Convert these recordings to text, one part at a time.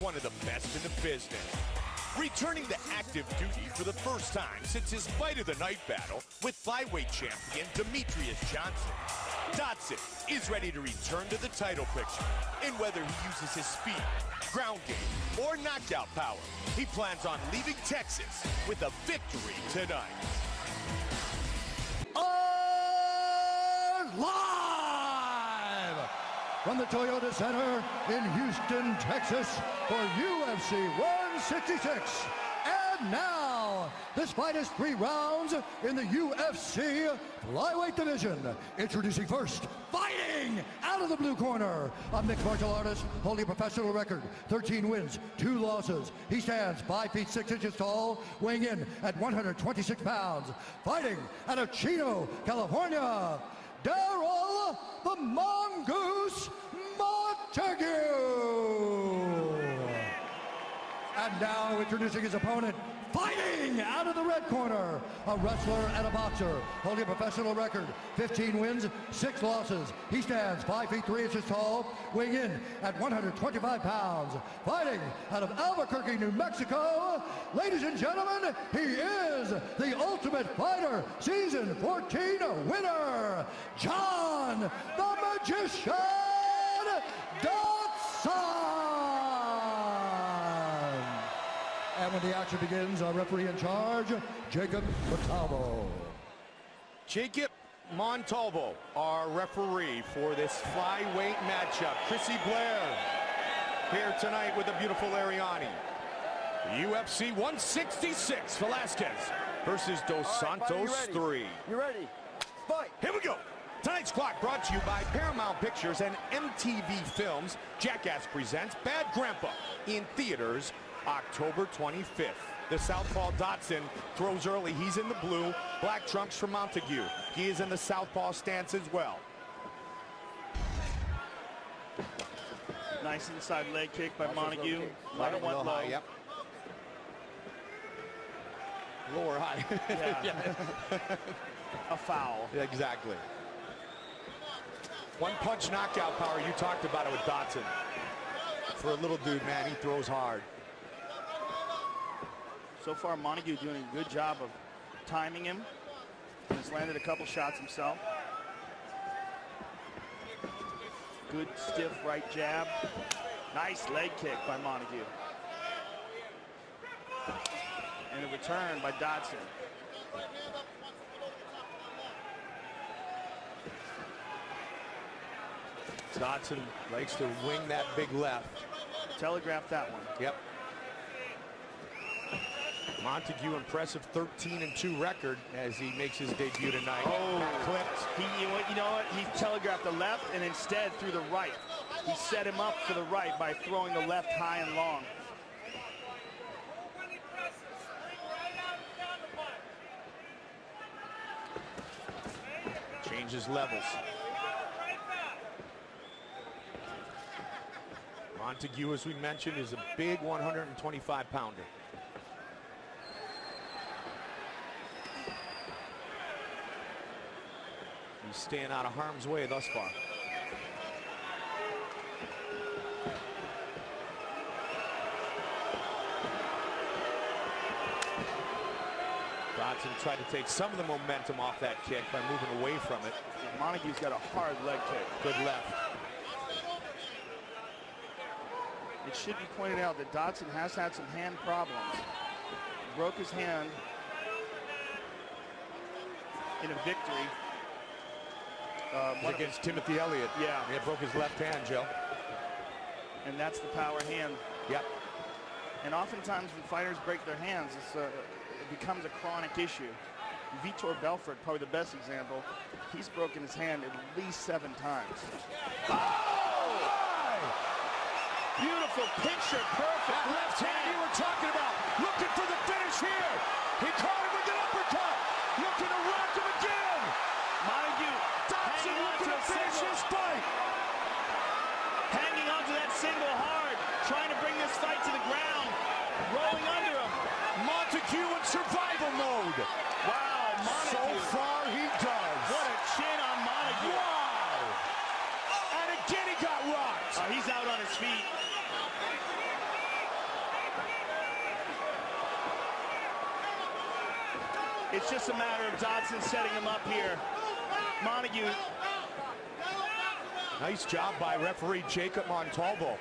One of the best in the business. Returning to active duty for the first time since his Fight of the Night battle with flyweight champion Demetrius Johnson, Dodson is ready to return to the title picture. And whether he uses his speed, ground game, or knockout power, he plans on leaving Texas with a victory tonight. Live from the Toyota Center in Houston, Texas for UFC 166. And now, this fight is 3 rounds in the UFC flyweight division. Introducing first, fighting out of the blue corner, a mixed martial artist holding a professional record, 13 wins, 2 losses. He stands 5 feet 6 inches tall, weighing in at 126 pounds. Fighting out of Chino, California, Daryl the Mongoose Montague. And now introducing his opponent, fighting out of the red corner, a wrestler and a boxer, holding a professional record, 15 wins, 6 losses. He stands 5 feet 3 inches tall, weighing in at 125 pounds. Fighting out of Albuquerque, New Mexico, ladies and gentlemen, he is the Ultimate Fighter Season 14 winner, John the Magician Dodson. And when the action begins, our referee in charge, Jacob Montalvo. Jacob Montalvo, our referee for this flyweight matchup. Chrissy Blair here tonight with the beautiful Ariani. UFC 166, Velasquez versus Dos Santos 3. You ready? Fight! Here we go. Tonight's clock brought to you by Paramount Pictures and MTV Films. Jackass presents Bad Grandpa in theaters October 25th. The southpaw Dodson throws early. He's in the blue. Black trunks for Montague. He is in the southpaw stance as well. Nice inside leg kick by Montague. Light went low. Yep. Lower high. Yeah. A foul. Yeah, exactly. One punch knockout power. You talked about it with Dodson. For a little dude, man, he throws hard. So far, Montague doing a good job of timing him. He's landed a couple shots himself. Good stiff right jab. Nice leg kick by Montague. And a return by Dodson. Dodson likes to wing that big left. Telegraphed that one. Yep. Montague, impressive 13-2 record as he makes his debut tonight. Oh, clipped. You know what? He telegraphed the left and instead threw the right. He set him up for the right by throwing the left high and long. Changes levels. Montague, as we mentioned, is a big 125-pounder. He's staying out of harm's way thus far. Dodson tried to take some of the momentum off that kick by moving away from it. Montague's got a hard leg kick. Good left. It should be pointed out that Dodson has had some hand problems. He broke his hand in a victory. Against Timothy Elliott. Yeah. He broke his left hand, Joe. And that's the power hand. Yep. And oftentimes when fighters break their hands, it becomes a chronic issue. Vitor Belfort, probably the best example. He's broken his hand at least 7 times. Oh! Beautiful picture, perfect. That left hand you were talking about. Looking for the finish here. He caught him with an uppercut. Looking to rock him again. Montague Dodson looking to finish his fight. Hanging on to that single hard. Trying to bring this fight to the ground. Rolling under him. Montague in survival mode. Wow, Montague. So far he does. What a chin on Montague. Wow. And again he got rocked. He's out on his feet. It's just a matter of Dodson setting him up here. Montague. Nice job by referee Jacob Montalvo.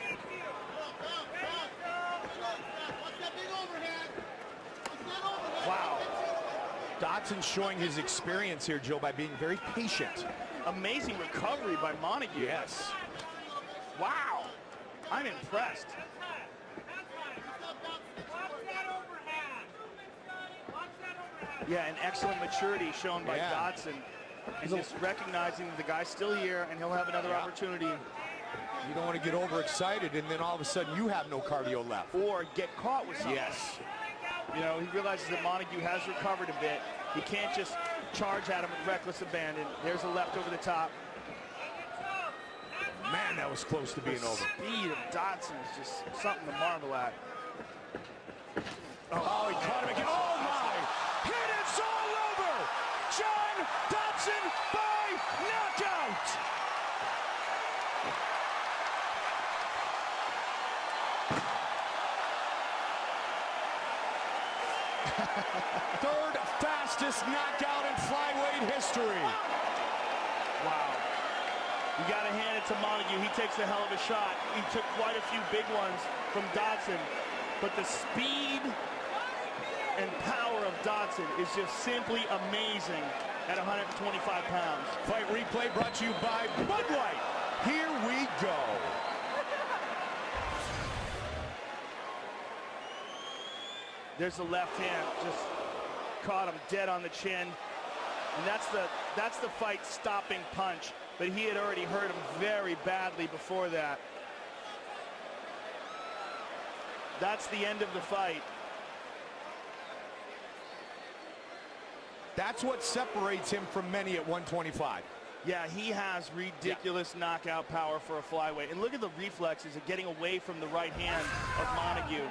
Wow. Dodson showing his experience here, Joe, by being very patient. Amazing recovery by Montague. Yes. Wow. I'm impressed. Yeah, an excellent maturity shown by Dodson. And just recognizing the guy's still here and he'll have another opportunity. You don't want to get overexcited and then all of a sudden you have no cardio left. Or get caught with something. Yes. You know, he realizes that Montague has recovered a bit. He can't just charge at him with reckless abandon. There's a left over the top. Man, that was close to being over. The speed of Dodson is just something to marvel at. Oh, he caught him again. Oh, my! Hit it's all over! John Dodson by knockout! Third fastest knockout in flyweight history. Wow. You got to hand it to Montague. He takes a hell of a shot. He took quite a few big ones from Dodson. But the speed and power of Dodson is just simply amazing at 125 pounds. Fight replay brought to you by Bud Light. Here we go. There's the left hand, just caught him dead on the chin. And that's the fight stopping punch. But he had already hurt him very badly before that. That's the end of the fight. That's what separates him from many at 125. Yeah, he has ridiculous knockout power for a flyweight. And look at the reflexes of getting away from the right hand of Montague.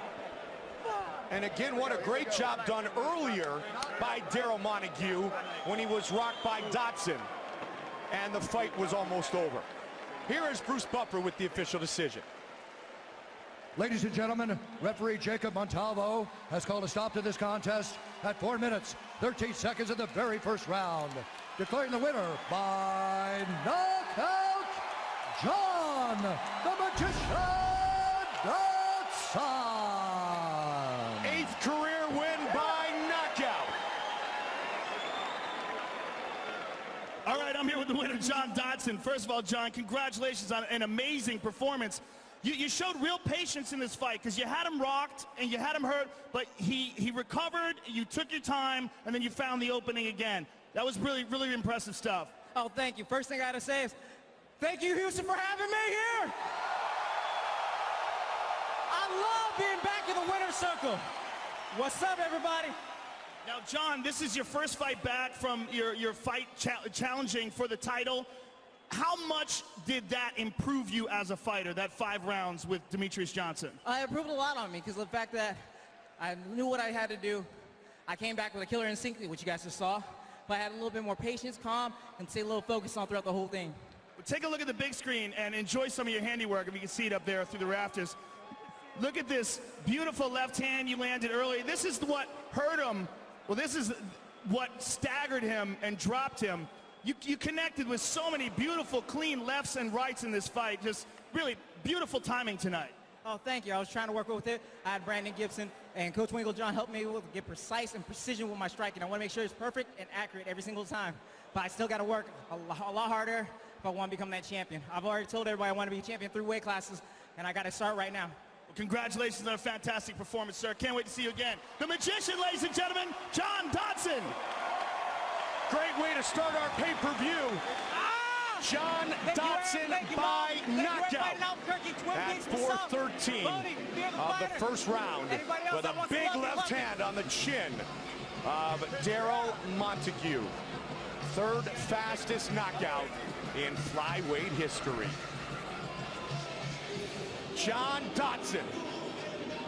And again, what a great job done earlier by Daryl Montague when he was rocked by Dodson. And the fight was almost over. Here is Bruce Buffer with the official decision. Ladies and gentlemen, referee Jacob Montalvo has called a stop to this contest at 4 minutes, 13 seconds of the very first round. Declaring the winner by knockout, John the Magician Dodson. 8th career win by knockout. All right, I'm here with the winner, John Dodson. First of all, John, congratulations on an amazing performance. You showed real patience in this fight because you had him rocked and you had him hurt, but he recovered, you took your time, and then you found the opening again. That was really, really impressive stuff. Oh, thank you. First thing I got to say is, thank you, Houston, for having me here. I love being back in the winner's circle. What's up, everybody? Now, John, this is your first fight back from your fight challenging for the title. How much did that improve you as a fighter, that 5 rounds with Demetrious Johnson? It improved a lot on me because of the fact that I knew what I had to do. I came back with a killer instinct, which you guys just saw. But I had a little bit more patience, calm, and stay a little focused on throughout the whole thing. Take a look at the big screen and enjoy some of your handiwork, if you can see it up there through the rafters. Look at this beautiful left hand you landed earlier. This is what hurt him. Well, this is what staggered him and dropped him. You connected with so many beautiful, clean lefts and rights in this fight. Just really beautiful timing tonight. Oh, thank you. I was trying to work with it. I had Brandon Gibson and Coach Winklejohn help me get precise and precision with my striking. I want to make sure it's perfect and accurate every single time. But I still got to work a lot harder if I want to become that champion. I've already told everybody I want to be champion 3 weight classes, and I got to start right now. Well, congratulations on a fantastic performance, sir. Can't wait to see you again. The Magician, ladies and gentlemen, John Dodson. Great way to start our pay-per-view. John Dodson by knockout at 4:13 of the first round with a big left hand on the chin of Daryl Montague. 3rd fastest knockout in flyweight history. John Dodson,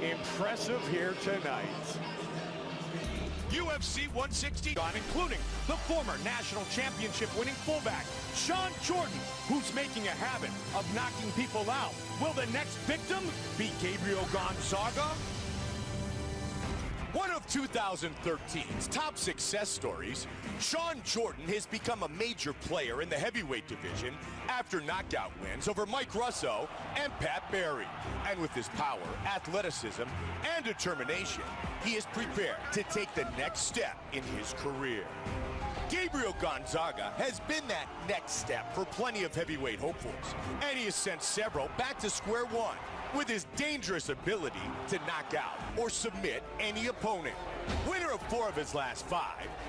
impressive here tonight. UFC 160, including the former national championship winning fullback, Sean Jordan, who's making a habit of knocking people out. Will the next victim be Gabriel Gonzaga? One of 2013's top success stories, Shawn Jordan has become a major player in the heavyweight division after knockout wins over Mike Russo and Pat Barry. And with his power, athleticism, and determination, he is prepared to take the next step in his career. Gabriel Gonzaga has been that next step for plenty of heavyweight hopefuls, and he has sent several back to square one with his dangerous ability to knock out or submit any opponent. Winner of 4 of his last 5,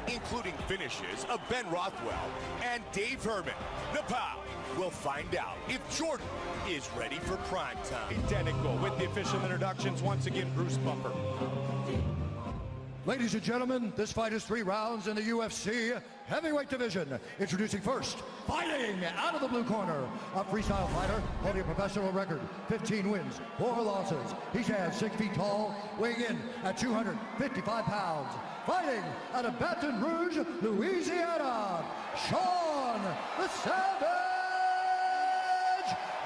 including finishes of Ben Rothwell and Dave Herman. Nepal will find out if Jordan is ready for prime time. Identical with the official introductions. Once again, Bruce Bumper. Ladies and gentlemen, this fight is 3 rounds in the UFC heavyweight division. Introducing first, fighting out of the blue corner, a freestyle fighter holding a professional record, 15 wins, 4 losses. He stands 6 feet tall, weighing in at 255 pounds. Fighting out of Baton Rouge, Louisiana, Shawn the Savage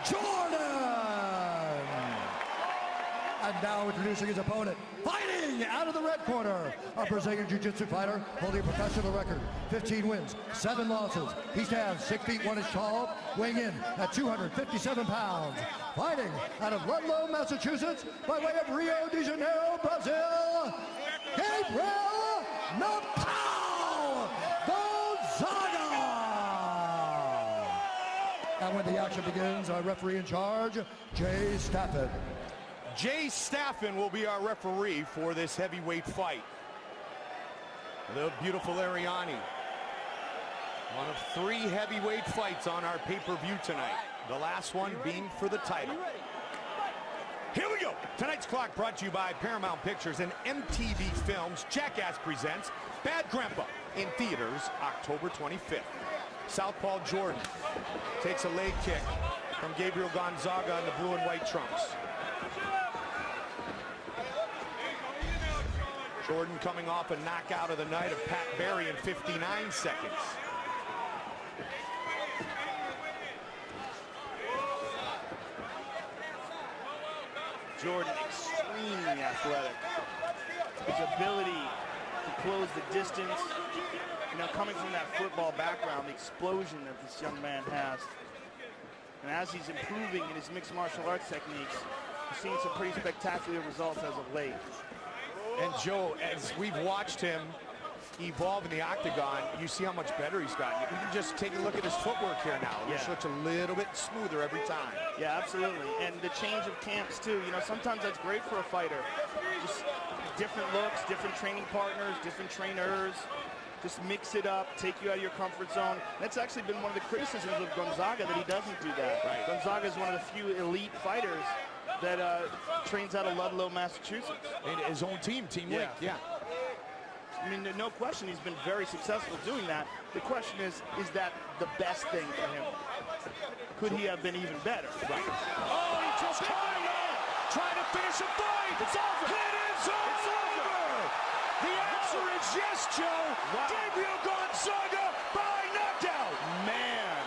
Jordan. And now introducing his opponent, fighting out of the red corner, a Brazilian Jiu-Jitsu fighter holding a professional record, 15 wins, 7 losses. He stands 6 feet 1 inch tall, weighing in at 257 pounds. Fighting out of Ludlow, Massachusetts, by way of Rio de Janeiro, Brazil, Gabriel Nepal Gonzaga. And when the action begins, our referee in charge, Jay Stafford. Jay Staffen will be our referee for this heavyweight fight. The beautiful Ariani. One of 3 heavyweight fights on our pay-per-view tonight. The last one being for the title. Here we go. Tonight's clock brought to you by Paramount Pictures and MTV Films. Jackass presents Bad Grandpa in theaters October 25th. Southpaw Jordan takes a leg kick from Gabriel Gonzaga in the blue and white trunks. Jordan coming off a knockout of the night of Pat Barry in 59 seconds. Jordan extremely athletic. His ability to close the distance, you know, coming from that football background, the explosion that this young man has. And as he's improving in his mixed martial arts techniques, he's seen some pretty spectacular results as of late. And Joe, as we've watched him evolve in the octagon, you see how much better he's gotten. You can just take a look at his footwork here now. It looks a little bit smoother every time. Yeah, absolutely. And the change of camps too. You know, sometimes that's great for a fighter. Just different looks, different training partners, different trainers. Just mix it up, take you out of your comfort zone. That's actually been one of the criticisms of Gonzaga, that he doesn't do that. Right. Gonzaga is one of the few elite fighters that trains out of Ludlow, Massachusetts. And his own team, Team Link. Yeah. I mean, no question, he's been very successful doing that. The question is that the best thing for him? Could he have been even better? Right. Oh, he just trying to finish a fight. It's over. It is over. The answer is yes, Joe. Wow. Gabriel Gonzaga by knockout. Man.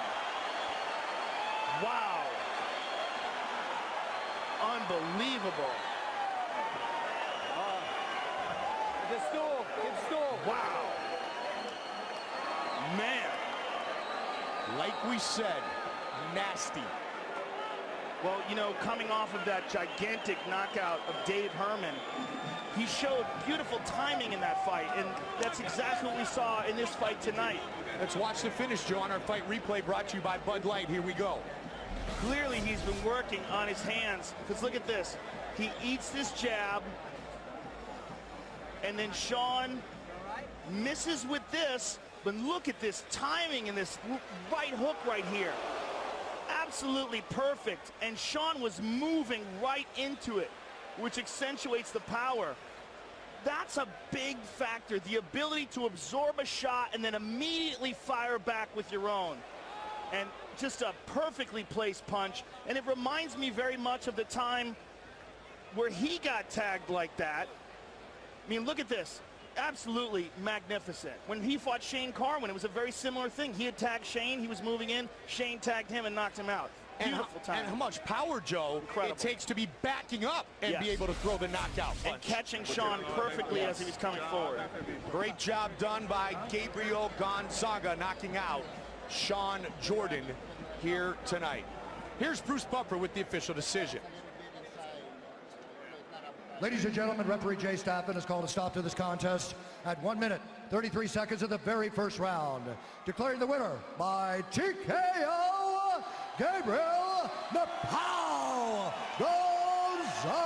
Wow. Unbelievable. Wow. Man. Like we said, nasty. Well, you know, coming off of that gigantic knockout of Dave Herman, he showed beautiful timing in that fight, and that's exactly what we saw in this fight tonight. Let's watch the finish, Joe, on our fight replay brought to you by Bud Light. Here we go. Clearly, he's been working on his hands, because look at this. He eats this jab, and then Shawn misses with this, but look at this timing and this right hook right here. Absolutely perfect, and Shawn was moving right into it, which accentuates the power. That's a big factor, the ability to absorb a shot and then immediately fire back with your own. And just a perfectly placed punch, and it reminds me very much of the time where he got tagged like that. I mean, look at this. Absolutely magnificent. When he fought Shane Carwin, it was a very similar thing. He had tagged Shane, he was moving in, Shane tagged him and knocked him out. Beautiful time. And how much power, Joe, Incredible. it takes to be backing up and be Yes. able to throw the knockout punch. And catching Sean perfectly as he was coming forward. Great job done by Gabriel Gonzaga, knocking out Sean Jordan here tonight. Here's Bruce Buffer with the official decision. Ladies and gentlemen, referee Jay Staffen has called a stop to this contest at 1 minute, 33 seconds of the very first round. Declaring the winner by TKO, Gabriel "Napao" Gonzaga.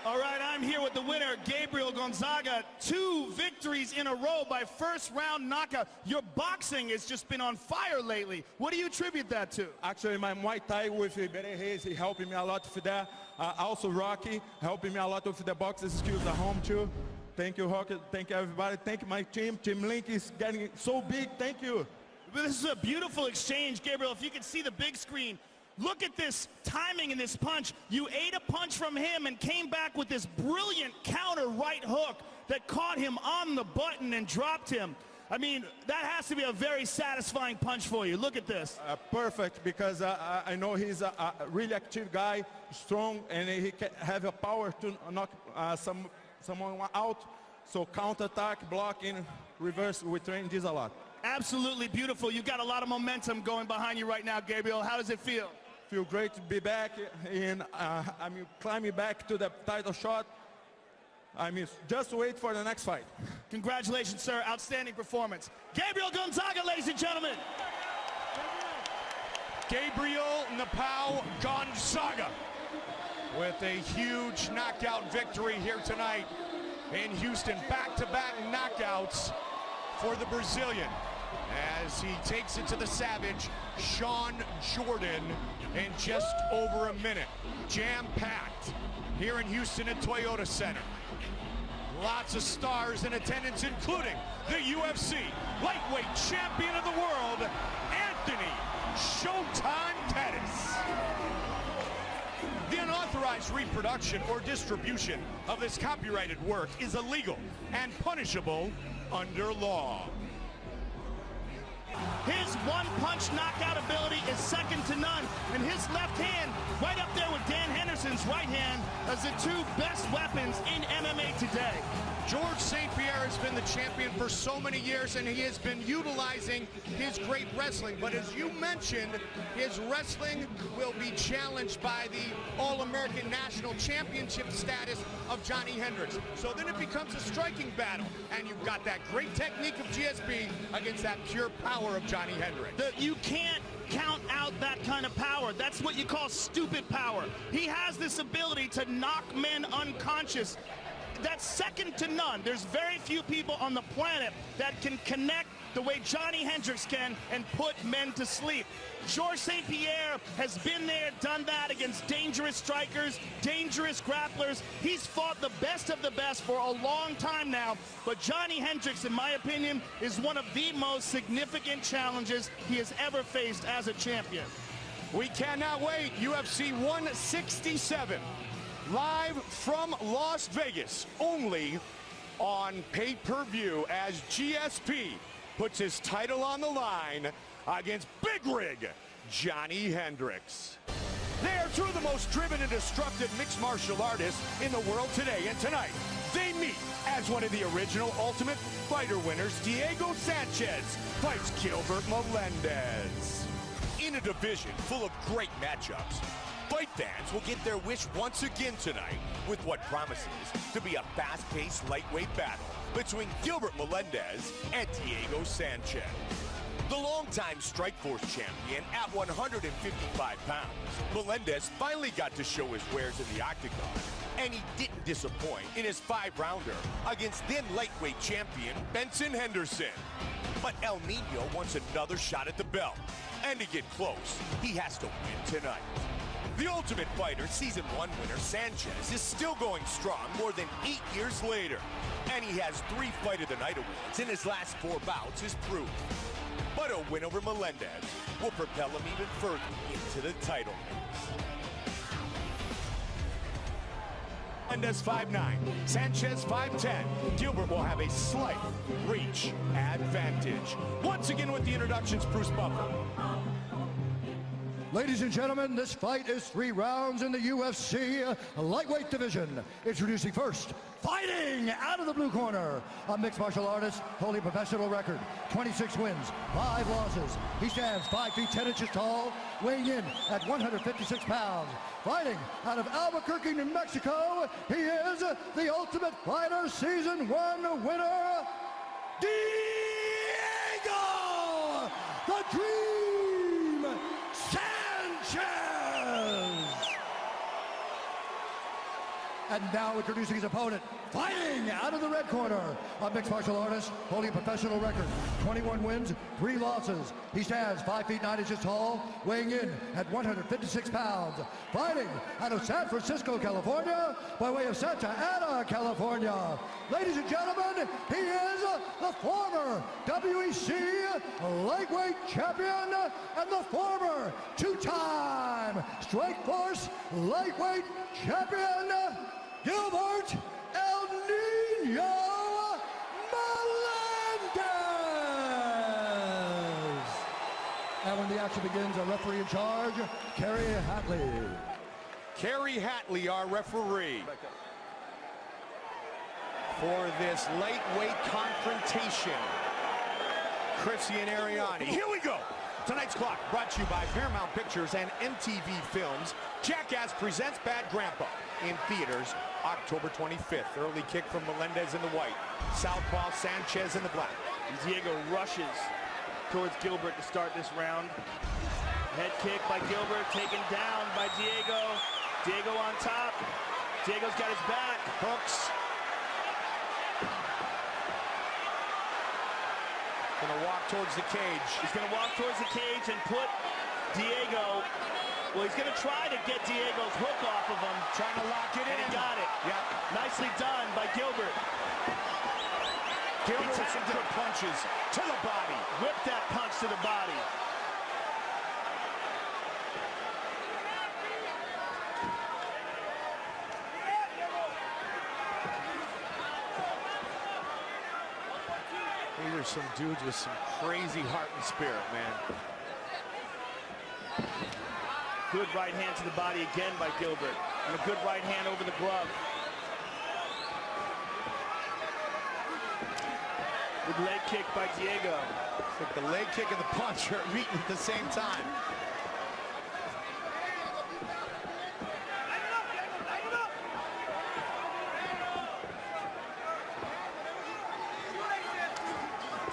All right, I'm here with the winner, Gabriel Gonzaga. 2 victories in a row by first round knockout. Your boxing has just been on fire lately. What do you attribute that to? Actually, my Muay Thai with Bere Hayes, he helping me a lot with that. Also Rocky, helping me a lot with the boxing skills at home too. Thank you, Rocky. Thank you, everybody. Thank you, my team. Team Link is getting so big. Thank you. This is a beautiful exchange, Gabriel. If you can see the big screen, look at this timing in this punch. You ate a punch from him and came back with this brilliant counter right hook that caught him on the button and dropped him. I mean, that has to be a very satisfying punch for you. Look at this. Perfect, because I know he's a really active guy, strong, and he can have a power to knock someone out. So counter-attack, blocking, reverse, we train this a lot. Absolutely beautiful. You've got a lot of momentum going behind you right now, Gabriel. How does it feel? Feel great to be back, and I'm climbing back to the title shot. I mean, just wait for the next fight. Congratulations, sir. Outstanding performance. Gabriel Gonzaga, ladies and gentlemen. Gabriel "Napao" Gonzaga with a huge knockout victory here tonight in Houston. Back-to-back knockouts for the Brazilian as he takes it to the Savage, Sean Jordan, in just over a minute. Jam-packed here in Houston at Toyota Center. Lots of stars in attendance, including the UFC lightweight champion of the world, Anthony Showtime Pettis. The unauthorized reproduction or distribution of this copyrighted work is illegal and punishable under law. His one-punch knockout ability is second to none, and his left hand, right up there with Dan Henderson's right hand, as the 2 best weapons in MMA today. George St. Pierre has been the champion for so many years, and he has been utilizing his great wrestling. But as you mentioned, his wrestling will be challenged by the All-American National Championship status of Johnny Hendricks. So then it becomes a striking battle, and you've got that great technique of GSP against that pure power of Johnny Hendricks. You can't count out that kind of power. That's what you call stupid power. He has this ability to knock men unconscious. That's second to none. There's very few people on the planet that can connect the way Johnny Hendricks can and put men to sleep. Georges St. Pierre has been there, done that against dangerous strikers, dangerous grapplers. He's fought the best of the best for a long time now. But Johnny Hendricks, in my opinion, is one of the most significant challenges he has ever faced as a champion. We cannot wait. UFC 167. Live from Las Vegas, only on pay-per-view, as GSP puts his title on the line against Big Rig Johnny Hendricks. They are 2 of the most driven and destructive mixed martial artists in the world today, and tonight they meet as one of the original Ultimate Fighter winners. Diego Sanchez fights Gilbert Melendez. In a division full of great matchups, fight fans will get their wish once again tonight with what promises to be a fast-paced lightweight battle between Gilbert Melendez and Diego Sanchez. The longtime Strikeforce champion at 155 pounds, Melendez finally got to show his wares in the octagon, and he didn't disappoint in his 5-rounder against then lightweight champion Benson Henderson. But El Nino wants another shot at the belt, and to get close, he has to win tonight. The Ultimate Fighter Season 1 winner Sanchez is still going strong more than 8 years later, and he has 3 Fight of the Night awards in his last 4 bouts as proof. But a win over Melendez will propel him even further into the title race. Melendez 5'9", Sanchez 5'10". Gilbert will have a slight reach advantage. Once again with the introductions, Bruce Buffer. Ladies and gentlemen, this fight is 3 rounds in the UFC lightweight division. Introducing first, fighting out of the blue corner, a mixed martial artist, holding professional record, 26 wins, 5 losses. He stands 5 feet 10 inches tall, weighing in at 156 pounds. Fighting out of Albuquerque, New Mexico, he is the Ultimate Fighter Season 1 winner, Diego, the Dream Sanchez! And now introducing his opponent, fighting out of the red corner, a mixed martial artist holding a professional record, 21 wins, 3 losses. He stands 5 feet 9 inches tall, weighing in at 156 pounds. Fighting out of San Francisco, California, by way of Santa Ana, California. Ladies and gentlemen, he is the former WEC lightweight champion and the former 2-time Strikeforce lightweight champion, Gilbert El Nino Melendez. And when the action begins, a referee in charge, Kerry Hatley. Kerry Hatley, our referee, for this lightweight confrontation. Chrissy and Ariani. Here we go. Tonight's clock brought to you by Paramount Pictures and MTV Films. Jackass presents Bad Grandpa in theaters October 25th. Early kick from Melendez in the white. Southpaw Sanchez in the black. Diego rushes towards Gilbert to start this round. Head kick by Gilbert, taken down by Diego. Diego on top. Diego's got his back. Hooks. Gonna walk towards the cage. He's gonna walk towards the cage and put Diego, well, he's gonna try to get Diego's hook off of him. Trying to lock it in. And he got it. Yep. Nicely done by Gilbert. Gilbert with some good punches to the body. Whipped that punch to the body. These are some dudes with some crazy heart and spirit, man. Good right hand to the body again by Gilbert. And a good right hand over the glove. Good leg kick by Diego. It's like the leg kick and the punch are meeting at the same time.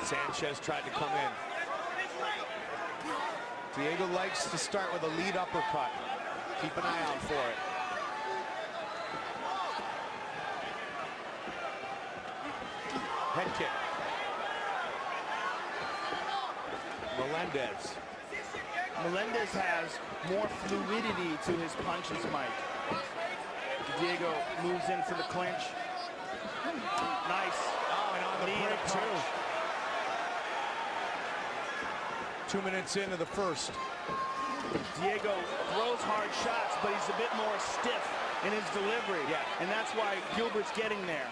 Sanchez tried to come in. Diego likes to start with a lead uppercut. Keep an eye out for it. Head kick. Melendez. Melendez has more fluidity to his punches, Mike. Diego moves in for the clinch. Nice. Oh, and on the Knee and a break, too. punch. 2 minutes into the first. Diego throws hard shots, but he's a bit more stiff in his delivery. Yeah. And that's why Gilbert's getting there.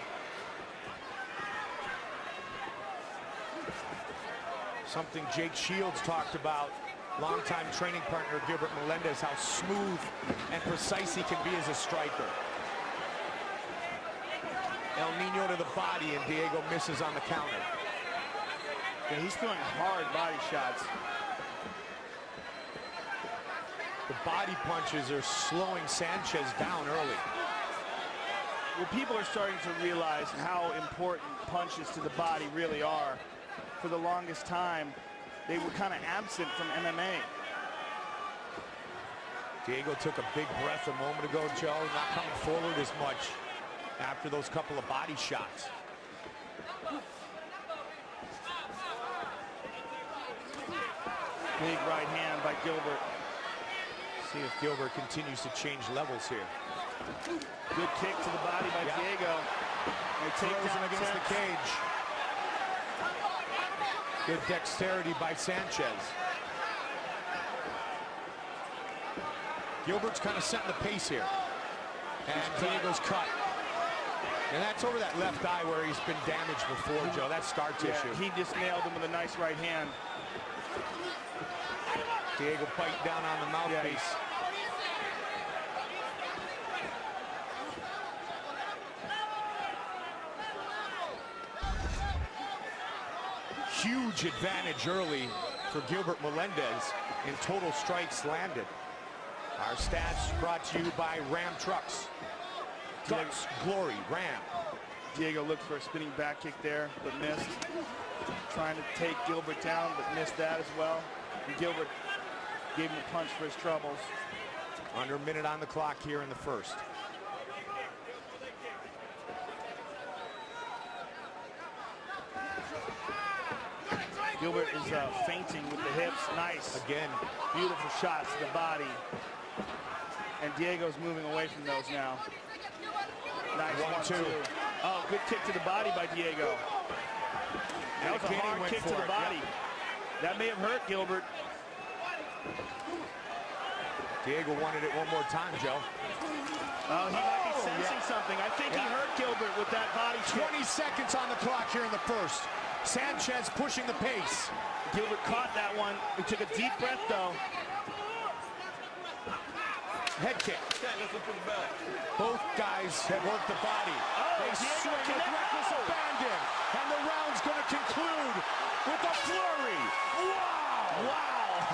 Something Jake Shields talked about, longtime training partner Gilbert Melendez, how smooth and precise he can be as a striker. El Nino to the body, and Diego misses on the counter. Yeah, he's throwing hard body shots. The body punches are slowing Sanchez down early. Well, people are starting to realize how important punches to the body really are. For the longest time, they were kind of absent from MMA. Diego took a big breath a moment ago, Joe, not coming forward as much after those couple of body shots. Big right hand by Gilbert. See if Gilbert continues to change levels here. Good kick to the body by Yeah. Diego. They take Throws him down against the cage. Good dexterity by Sanchez. Gilbert's kind of setting the pace here. And Diego's cut. And that's over that left eye where he's been damaged before, Joe. That's scar tissue. He just nailed him with a nice right hand. Diego biting down on the mouthpiece. Huge advantage early for Gilbert Melendez in total strikes landed. Our stats brought to you by Ram Trucks. Guts, glory, Ram. Diego looked for a spinning back kick there, but missed. Trying to take Gilbert down, but missed that as well. And Gilbert gave him a punch for his troubles. Under a minute on the clock here in the first. Gilbert is feinting with the hips. Nice. Again. Beautiful shots to the body. And Diego's moving away from those now. Nice 1-2. Oh, good kick to the body by Diego. That was a hard kick to the body. That may have hurt Gilbert. Diego wanted it one more time, Joe. Oh, he might be sensing something. I think he hurt Gilbert with that body kick. 20 seconds on the clock here in the first. Sanchez pushing the pace. Gilbert caught that one. He took a deep breath, though. Head kick. Both guys have worked the body. They swing with reckless abandon. And the round's going to conclude with a flurry. Wow! Wow!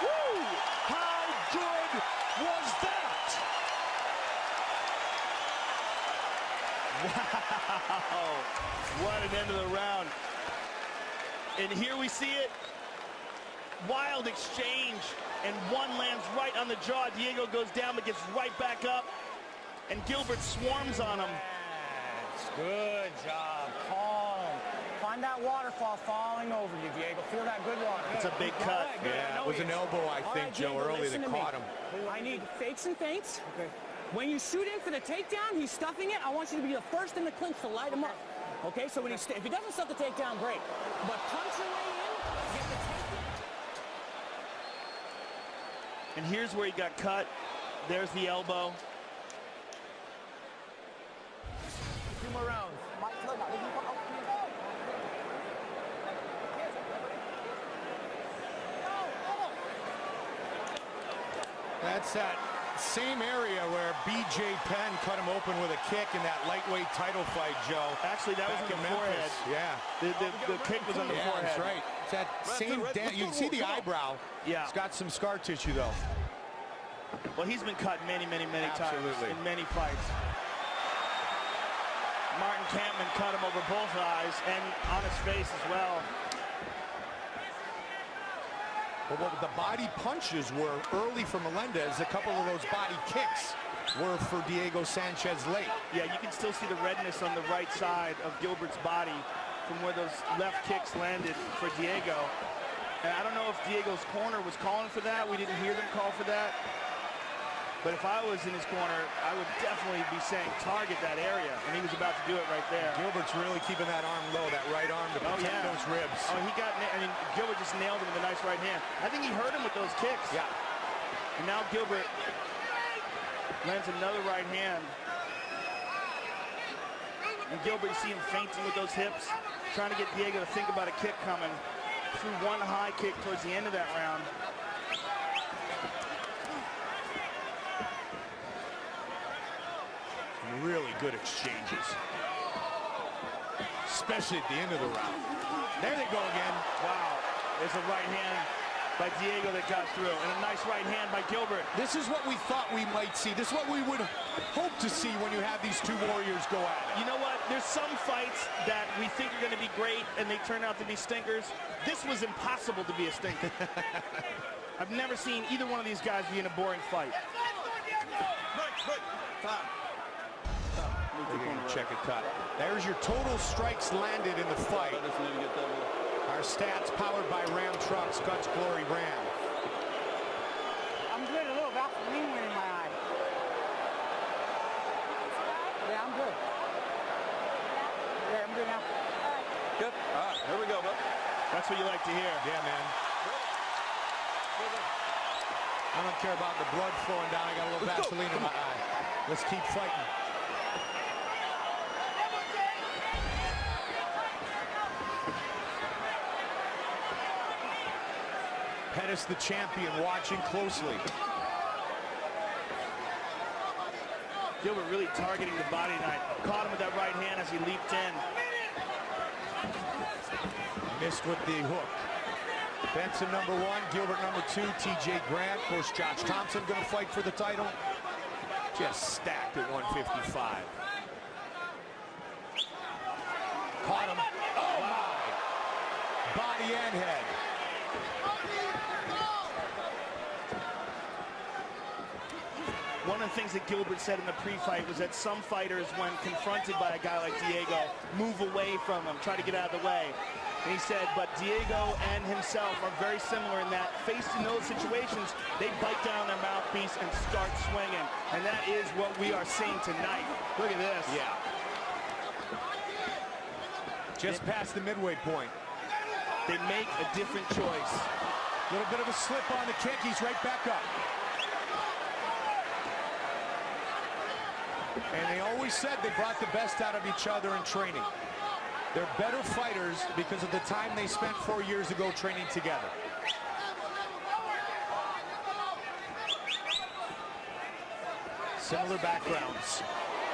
Woo! How good was that? Wow! What an end of the round. And here we see it. Wild exchange. And one lands right on the jaw. Diego goes down but gets right back up. And Gilbert swarms on him. Good job. Calm. Find that waterfall falling over you, Diego. Feel that good water. It's a big cut. Yeah, it was an elbow, I think, Joe, early that caught him. I need fakes and feints. Okay. When you shoot in for the takedown, he's stuffing it. I want you to be the first in the clinch to light him up. Okay, so when if he doesn't stuff the takedown, great. But punch your way in, get the takedown. And here's where he got cut. There's the elbow. 2 more rounds. That's that same area where B.J. Penn cut him open with a kick in that lightweight title fight, Joe. Actually, that was Back on in the forehead. Yeah. The kick was on the forehead. That's right. It's that same you can see the eyebrow. Yeah. It's got some scar tissue, though. Well, he's been cut many times Absolutely. in many fights. Martin Kampmann cut him over both eyes and on his face as well. But what the body punches were early for Melendez, a couple of those body kicks were for Diego Sanchez late. Yeah, you can still see the redness on the right side of Gilbert's body from where those left kicks landed for Diego. And I don't know if Diego's corner was calling for that. We didn't hear them call for that. But if I was in his corner, I would definitely be saying target that area. And he was about to do it right there. Gilbert's really keeping that arm low, that right arm to protect those ribs. Oh, Gilbert just nailed him with a nice right hand. I think he hurt him with those kicks. Yeah. And now Gilbert lands another right hand. And Gilbert, you see him feinting with those hips, trying to get Diego to think about a kick coming. Threw one high kick towards the end of that round. Really good exchanges, especially at the end of the round. There they go again. Wow, there's a right hand by Diego that got through, and a nice right hand by Gilbert. This is what we thought we might see. This is what we would hope to see when you have these two warriors go at it. You know what? There's some fights that we think are going to be great, and they turn out to be stinkers. This was impossible to be a stinker. I've never seen either one of these guys be in a boring fight. Check a cut. There's your total strikes landed in the fight. Our stats powered by Ram Trucks, Guts, Glory, Ram. I'm good. A little Vaseline went in my eye. Yeah, I'm good. Yeah, I'm good now. Good. All right, here we go, bud. That's what you like to hear. Yeah, man. I don't care about the blood flowing down. I got a little Vaseline in my eye. Let's keep fighting. Dennis, the champion, watching closely. Gilbert really targeting the body tonight. Caught him with that right hand as he leaped in. Missed with the hook. Benson #1, Gilbert #2, TJ Grant. Of course, Josh Thompson going to fight for the title. Just stacked at 155. Caught him. Oh, my. Body and head. One of the things that Gilbert said in the pre-fight was that some fighters, when confronted by a guy like Diego, move away from him, try to get out of the way. And he said, but Diego and himself are very similar in that, faced in those situations, they bite down their mouthpiece and start swinging. And that is what we are seeing tonight. Look at this. Yeah. Just past the midway point. They make a different choice. A little bit of a slip on the kick. He's right back up. And they always said they brought the best out of each other in training. They're better fighters because of the time they spent 4 years ago training together. Similar backgrounds,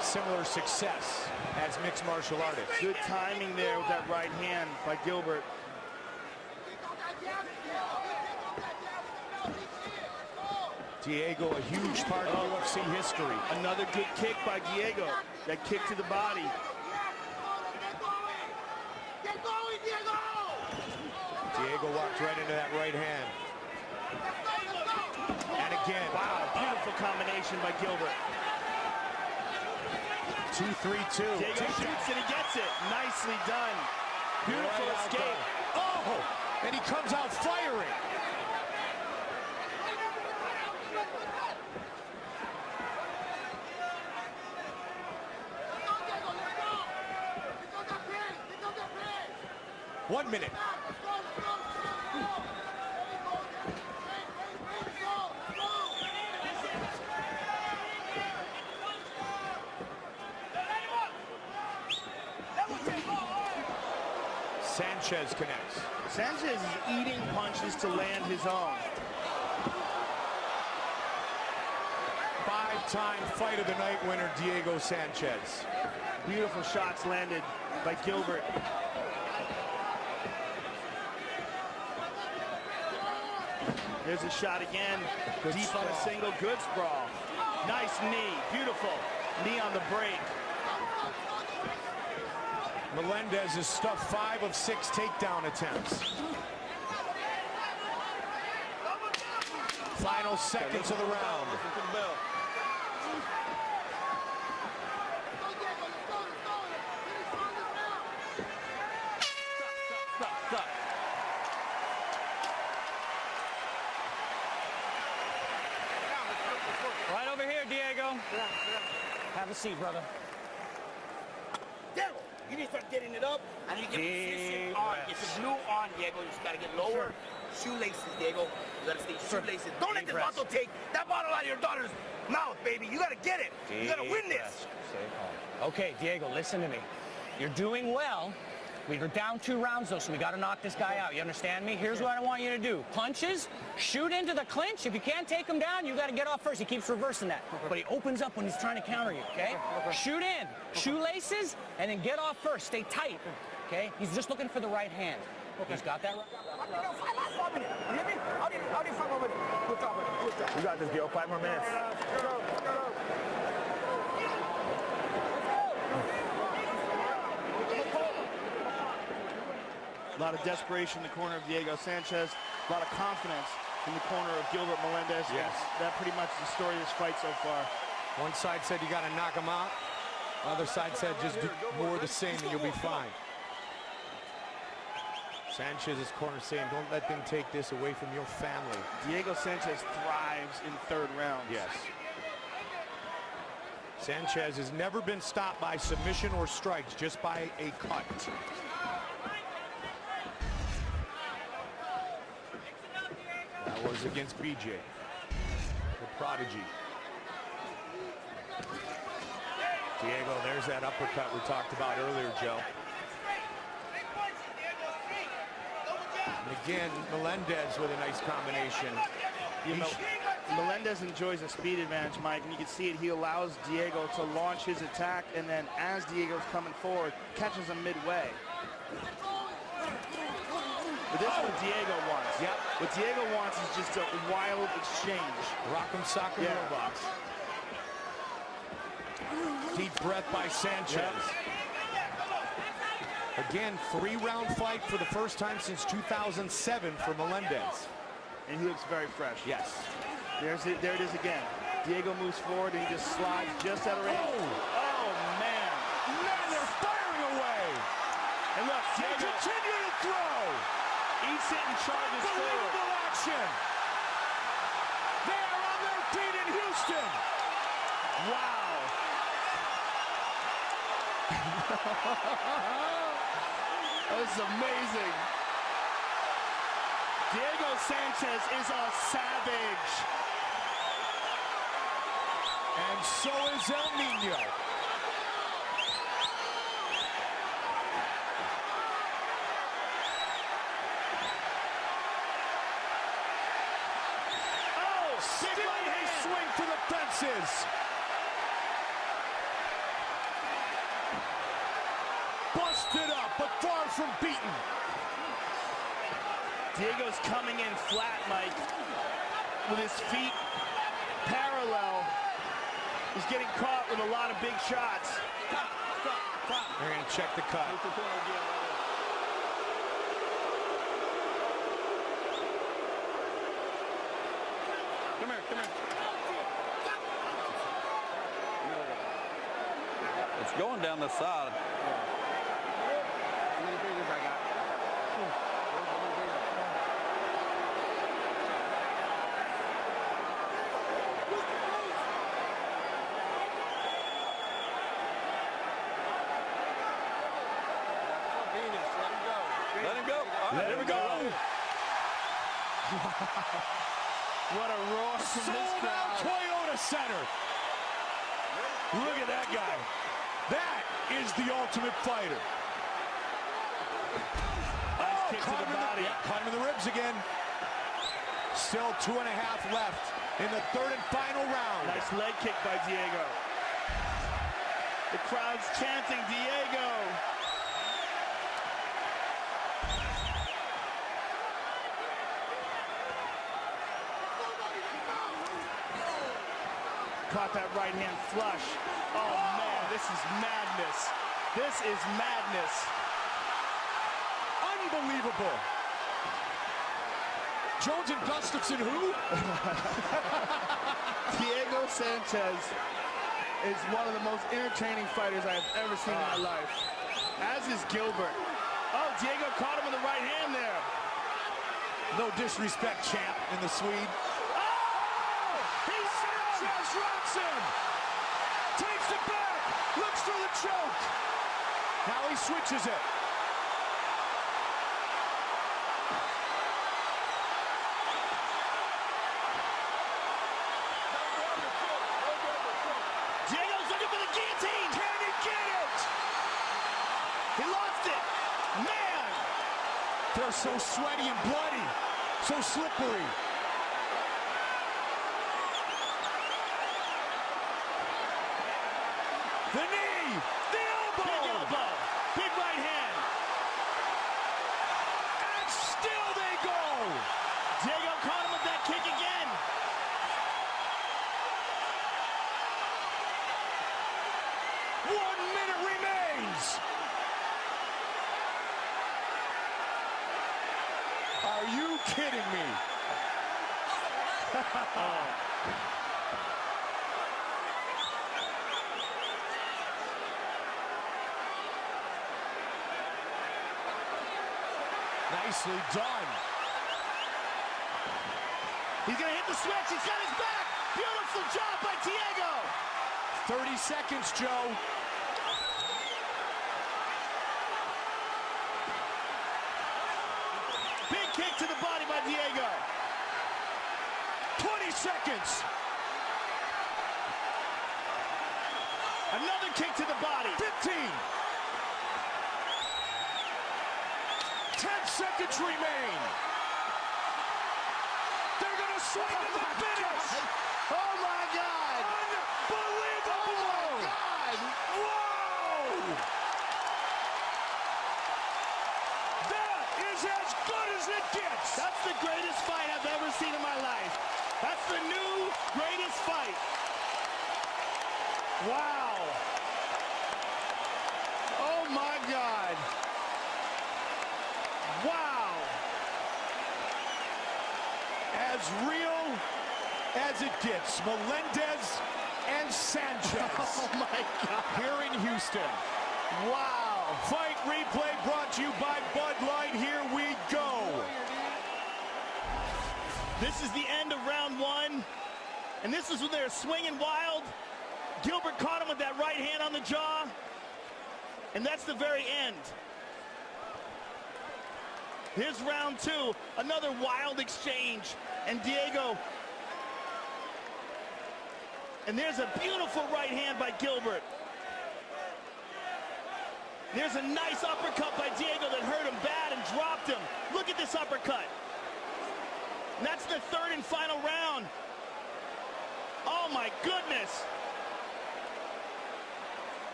similar success as mixed martial artists. Good timing there with that right hand by Gilbert. Diego, a huge part of UFC history. Another good kick by Diego. That kick to the body. Diego walked right into that right hand. And again. Wow, beautiful combination by Gilbert. 2-3-2. Diego shoots and he gets it. Nicely done. Beautiful Right escape. Oh, and he comes out firing. One minute. Sanchez connects. Sanchez is eating punches to land his own. Five-time Fight of the Night winner, Diego Sanchez. Beautiful shots landed by Gilbert. There's a shot again. Good Deep sprawl. on a single. Good sprawl. Nice knee. Beautiful. Knee on the break. Melendez has stuffed 5 of 6 takedown attempts. Final seconds of the round. Right over here, Diego. Have a seat, brother. Diego, you need to start getting it up, and you get position on. It's a blue on, Diego. You just gotta get lower. Shoelaces, Diego. You gotta stay shoelaces. Don't let this bottle take that bottle out of your daughter's mouth, baby. You gotta get it. You gotta win this. Okay, Diego, listen to me. You're doing well. We are down 2 rounds, though, so we got to knock this guy out. You understand me? Here's what I want you to do. Punches, shoot into the clinch. If you can't take him down, you got to get off first. He keeps reversing that. But he opens up when he's trying to counter you, okay? Shoot in, shoelaces, and then get off first. Stay tight, okay? He's just looking for the right hand. He's got that right. You got this, Gil. 5 more minutes. A lot of desperation in the corner of Diego Sanchez. A lot of confidence in the corner of Gilbert Melendez. Yes. That pretty much is the story of this fight so far. One side said you got to knock him out. Other side said just do more of the same and you'll be fine. Sanchez's corner saying, don't let them take this away from your family. Diego Sanchez thrives in 3rd rounds. Yes. Sanchez has never been stopped by submission or strikes, just by a cut. That was against BJ, the prodigy. Diego, there's that uppercut we talked about earlier, Joe. And again, Melendez with a nice combination. You know, Melendez enjoys a speed advantage, Mike, and you can see it. He allows Diego to launch his attack, and then as Diego's coming forward, catches him midway. But this is what Diego wants. Yep. What Diego wants is just a wild exchange. Rock'em sock'em robots. Deep breath by Sanchez. Yep. Again, 3-round fight for the first time since 2007 for Melendez. And he looks very fresh. Yes. There it is again. Diego moves forward and he just slides just out of range. Oh man. Man, they're firing away. And look, They Diego continue to throw. eats it and charges forward. Unbelievable action. They are on their feet in Houston. Wow. This is amazing. Diego Sanchez is a savage. And so is El Nino. Oh, Still a swing for the fences. Busted up, but far from beaten. Diego's coming in flat, Mike, with his feet parallel. He's getting caught with a lot of big shots. They're going to check the cut. Come here, come here. It's going down the side. Let him go. All right, Let him go. What a roar from this Sold out crowd. Toyota Center. Look at that guy. That is the ultimate fighter. Nice kick to caught the him in body. Caught him in the ribs again. Still 2.5 left in the third and final round. Nice leg kick by Diego. The crowd's chanting Diego. Caught that right hand flush. Oh man, this is madness. This is madness. Unbelievable. Jones and Gustafson, who? Diego Sanchez is one of the most entertaining fighters I have ever seen in my life. As is Gilbert. Oh, Diego caught him with the right hand there. No disrespect, champ, in the Swede. Sanchez rocks him. Takes it back. Looks for the choke. Now he switches it. Diego's looking for the guillotine. Can he get it? He lost it. Man. They're so sweaty and bloody. So slippery. The knee, the elbow. Big elbow. Big right hand. And still they go. Diego caught him with that kick again. 1 minute remains. Are you kidding me? Nicely done. He's going to hit the switch. He's got his back. Beautiful job by Diego. 30 seconds, Joe. Big kick to the body by Diego. 20 seconds. Another kick to the body. 15. 10. 10 seconds remain. They're going to swing to the finish. Oh my God! Unbelievable! Oh my God! Whoa! That is as good as it gets. That's the greatest fight I've ever seen in my life. That's the new greatest fight. Wow. Oh my God! Wow. As real as it gets, Melendez and Sanchez. Oh my God! Here in Houston. Wow. Fight replay brought to you by Bud Light. Here we go. This is the end of round one, and this is when they're swinging wild. Gilbert caught him with that right hand on the jaw, and that's the very end. Here's round two, another wild exchange, and Diego. And there's a beautiful right hand by Gilbert. There's a nice uppercut by Diego that hurt him bad and dropped him. Look at this uppercut. And that's the third and final round. Oh my goodness.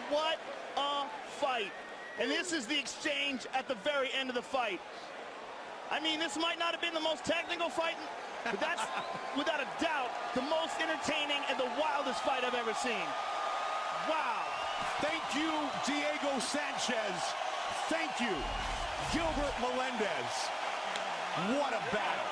What a fight. And this is the exchange at the very end of the fight. I mean, this might not have been the most technical fight, but that's without a doubt the most entertaining and the wildest fight I've ever seen. Wow. Thank you, Diego Sanchez. Thank you, Gilbert Melendez. What a battle.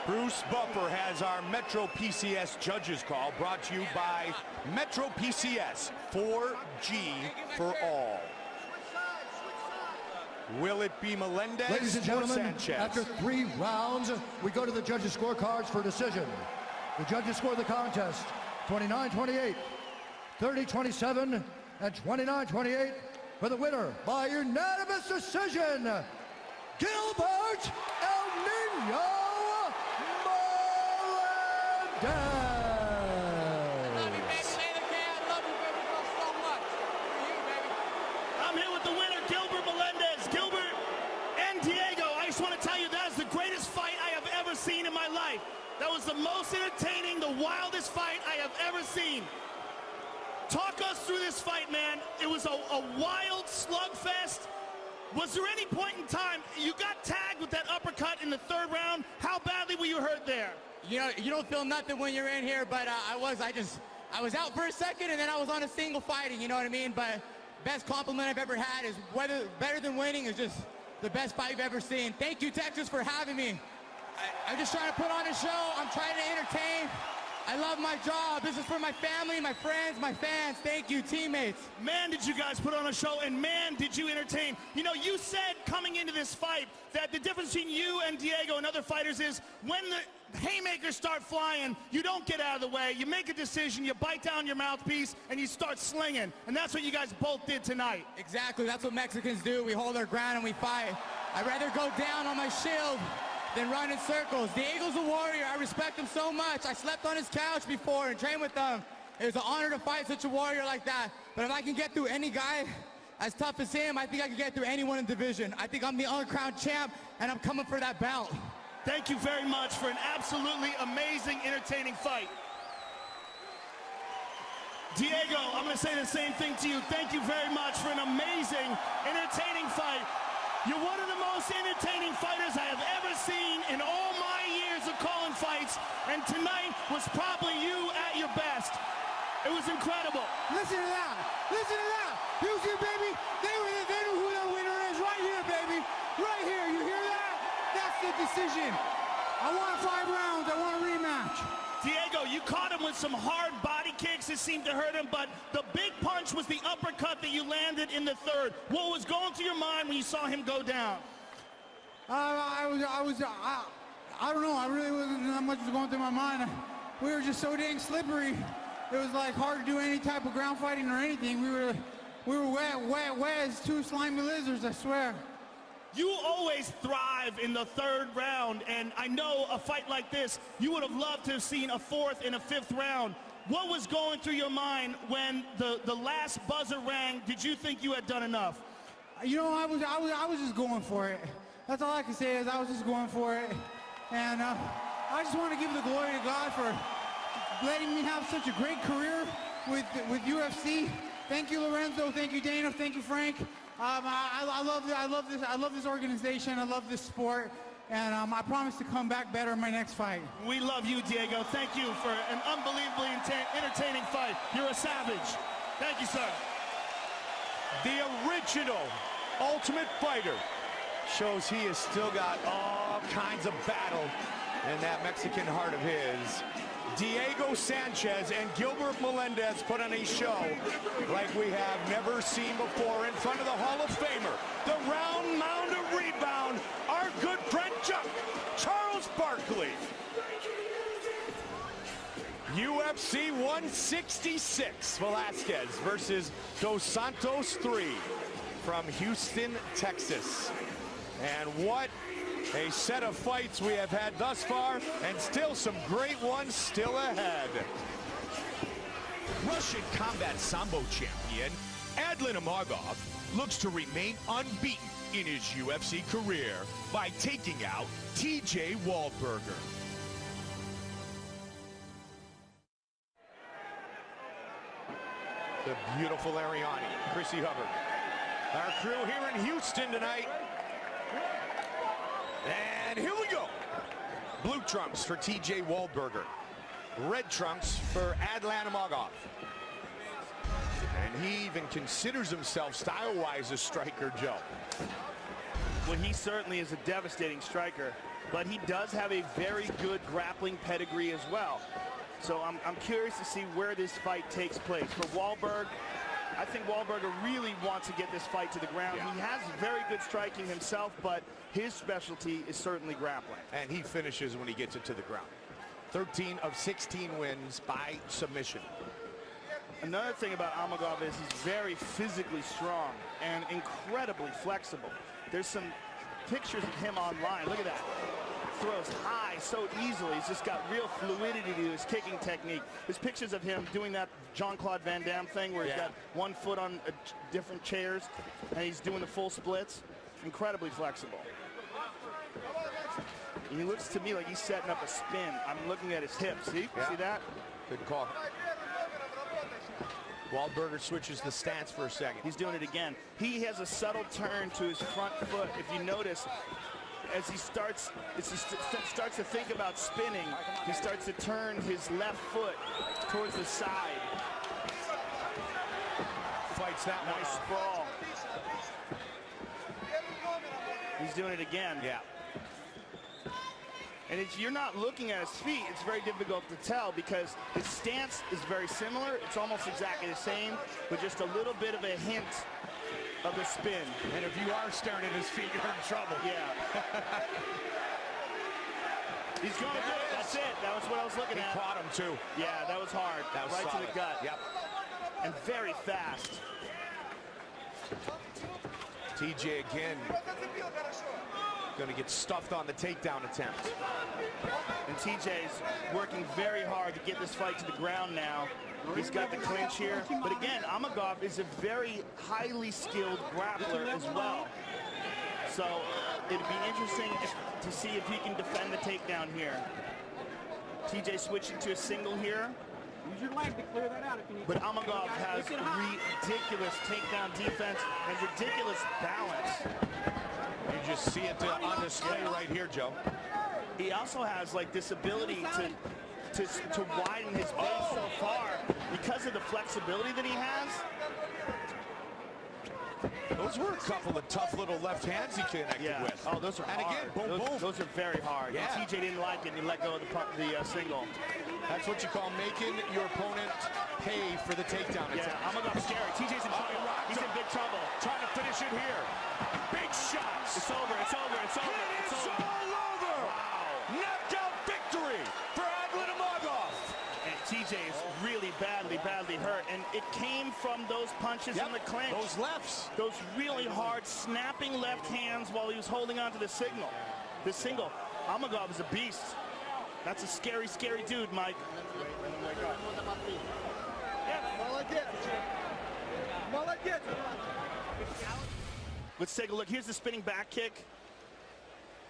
Bruce Buffer has our Metro PCS judges call, brought to you by Metro PCS, 4G for all. Will it be Melendez Ladies and or gentlemen, Sanchez? after 3 rounds, we go to the judges' scorecards for decision. The judges score the contest 29-28, 30-27, and 29-28 for the winner by unanimous decision, Gilbert El Nino Melendez. I'm here with the winner, Gilbert Melendez. Gilbert and Diego, I just want to tell you that is the greatest fight I have ever seen in my life. That was the most entertaining, the wildest fight I have ever seen. Talk us through this fight, man. It was a wild slugfest. Was there any point in time, you got tagged with that uppercut in the 3rd round. How badly were you hurt there? You know, you don't feel nothing when you're in here, but I was out for a second, and then I was on a single fighting, you know what I mean? But best compliment I've ever had is better than winning is just the best fight you've ever seen. Thank you, Texas, for having me. I'm just trying to put on a show. I'm trying to entertain. I love my job. This is for my family, my friends, my fans. Thank you, teammates. Man, did you guys put on a show, and man, did you entertain. You know, you said coming into this fight that the difference between you and Diego and other fighters is when the haymakers start flying, you don't get out of the way. You make a decision, you bite down your mouthpiece, and you start slinging. And that's what you guys both did tonight. Exactly. That's what Mexicans do. We hold our ground and we fight. I'd rather go down on my shield than run in circles. Diego's a warrior. I respect him so much. I slept on his couch before and trained with him. It was an honor to fight such a warrior like that. But if I can get through any guy as tough as him, I think I can get through anyone in the division. I think I'm the uncrowned champ, and I'm coming for that belt. Thank you very much for an absolutely amazing, entertaining fight. Diego, I'm going to say the same thing to you. Thank you very much for an amazing, entertaining fight. You're one of the most entertaining fighters I have ever seen in all my years of calling fights, and tonight was probably you at your best. It was incredible. Listen to that. Listen to that. Houston, baby. They know who the winner is right here, baby. Right here. You hear that? That's the decision. I want 5 rounds. I want a rematch. Diego, you caught him with some hard body kicks that seemed to hurt him, but the big punch was the uppercut that you landed in the 3rd. What was going through your mind when you saw him go down? I don't know. I really wasn't that much was going through my mind. We were just so dang slippery. It was like hard to do any type of ground fighting or anything. We were wet as 2 slimy lizards, I swear. You always thrive in the 3rd round, and I know a fight like this, you would have loved to have seen a 4th and a 5th round. what was going through your mind when the last buzzer rang? Did you think you had done enough? You know, I was just going for it. That's all I can say is I was just going for it. And I just want to give the glory to God for letting me have such a great career with UFC. Thank you, Lorenzo. Thank you, Dana. Thank you, Frank. I love this organization. I love this sport. And I promise to come back better in my next fight. We love you, Diego. Thank you for an unbelievably entertaining fight. You're a savage. Thank you, sir. The original Ultimate Fighter shows he has still got all kinds of battle in that Mexican heart of his. Diego Sanchez and Gilbert Melendez put on a show like we have never seen before in front of the Hall of Famer, the round mound of rebound, our good friend Chuck, Charles Barkley. UFC 166, Velasquez versus Dos Santos 3 from Houston, Texas. And what a set of fights we have had thus far, and still some great ones still ahead. Russian combat sambo champion Adlan Amagov looks to remain unbeaten in his UFC career by taking out TJ Waldberger. The beautiful Ariani, Chrissy Hubbard. Our crew here in Houston tonight. And here we go. Blue trunks for TJ Waldberger. Red trunks for Adlan Amagov. And he even considers himself style-wise a striker, Joe. Well, he certainly is a devastating striker, but he does have a very good grappling pedigree as well. So I'm curious to see where this fight takes place. For Waldberg, I think Waldberger really wants to get this fight to the ground. Yeah. He has very good striking himself, but his specialty is certainly grappling. And he finishes when he gets it to the ground. 13 of 16 wins by submission. Another thing about Amagov is he's very physically strong and incredibly flexible. There's some pictures of him online. Look at that. Throws high so easily. He's just got real fluidity to his kicking technique. There's pictures of him doing that Jean-Claude Van Damme thing where he's got one foot on different chairs and he's doing the full splits. Incredibly flexible. And he looks to me like he's setting up a spin. I'm looking at his hips. See? Yeah. See that? Good call. Waldberger switches the stance for a second. He's doing it again. He has a subtle turn to his front foot. If you notice, as he starts to think about spinning, he starts to turn his left foot towards the side. Fights that nice sprawl. He's doing it again. Yeah. And if you're not looking at his feet, it's very difficult to tell because his stance is very similar. It's almost exactly the same, but just a little bit of a hint of the spin. And if you are staring at his feet, you're in trouble. Yeah. He's going to do it. That's it. That was what I was looking at. He caught him, too. Yeah, that was hard. That was right solid. to the gut. Yep. And very fast. TJ again. Going to get stuffed on the takedown attempt. And TJ's working very hard to get this fight to the ground now. He's got the clinch here. But again, Amagov is a very highly skilled grappler as well. So it'd be interesting to see if he can defend the takedown here. TJ switching to a single here. Use your leg to clear that out if you need. But Amagov has ridiculous takedown defense and ridiculous balance. You just see it on display right here, Joe. He also has like this ability to widen his base so far because of the flexibility that he has. Those were a couple of tough little left hands he connected with. Oh, those are hard. And again, boom, boom. Those are very hard. Yeah. And TJ didn't like it and he let go of the single. That's what you call making your opponent pay for the takedown attempt. Yeah, Amagov scary. TJ's in trouble. He's in big trouble. Trying to finish it here. Big shots. It's over. It's over. It's over. It's all over. Wow. Knockout victory for Adlan Amagov. And TJ is really badly hurt. And it came from those punches in the clinch. Those lefts. Those really hard, snapping left hands while he was holding on to the single. Amagov is a beast. That's a scary, scary dude, Mike. Let's take a look. Here's the spinning back kick.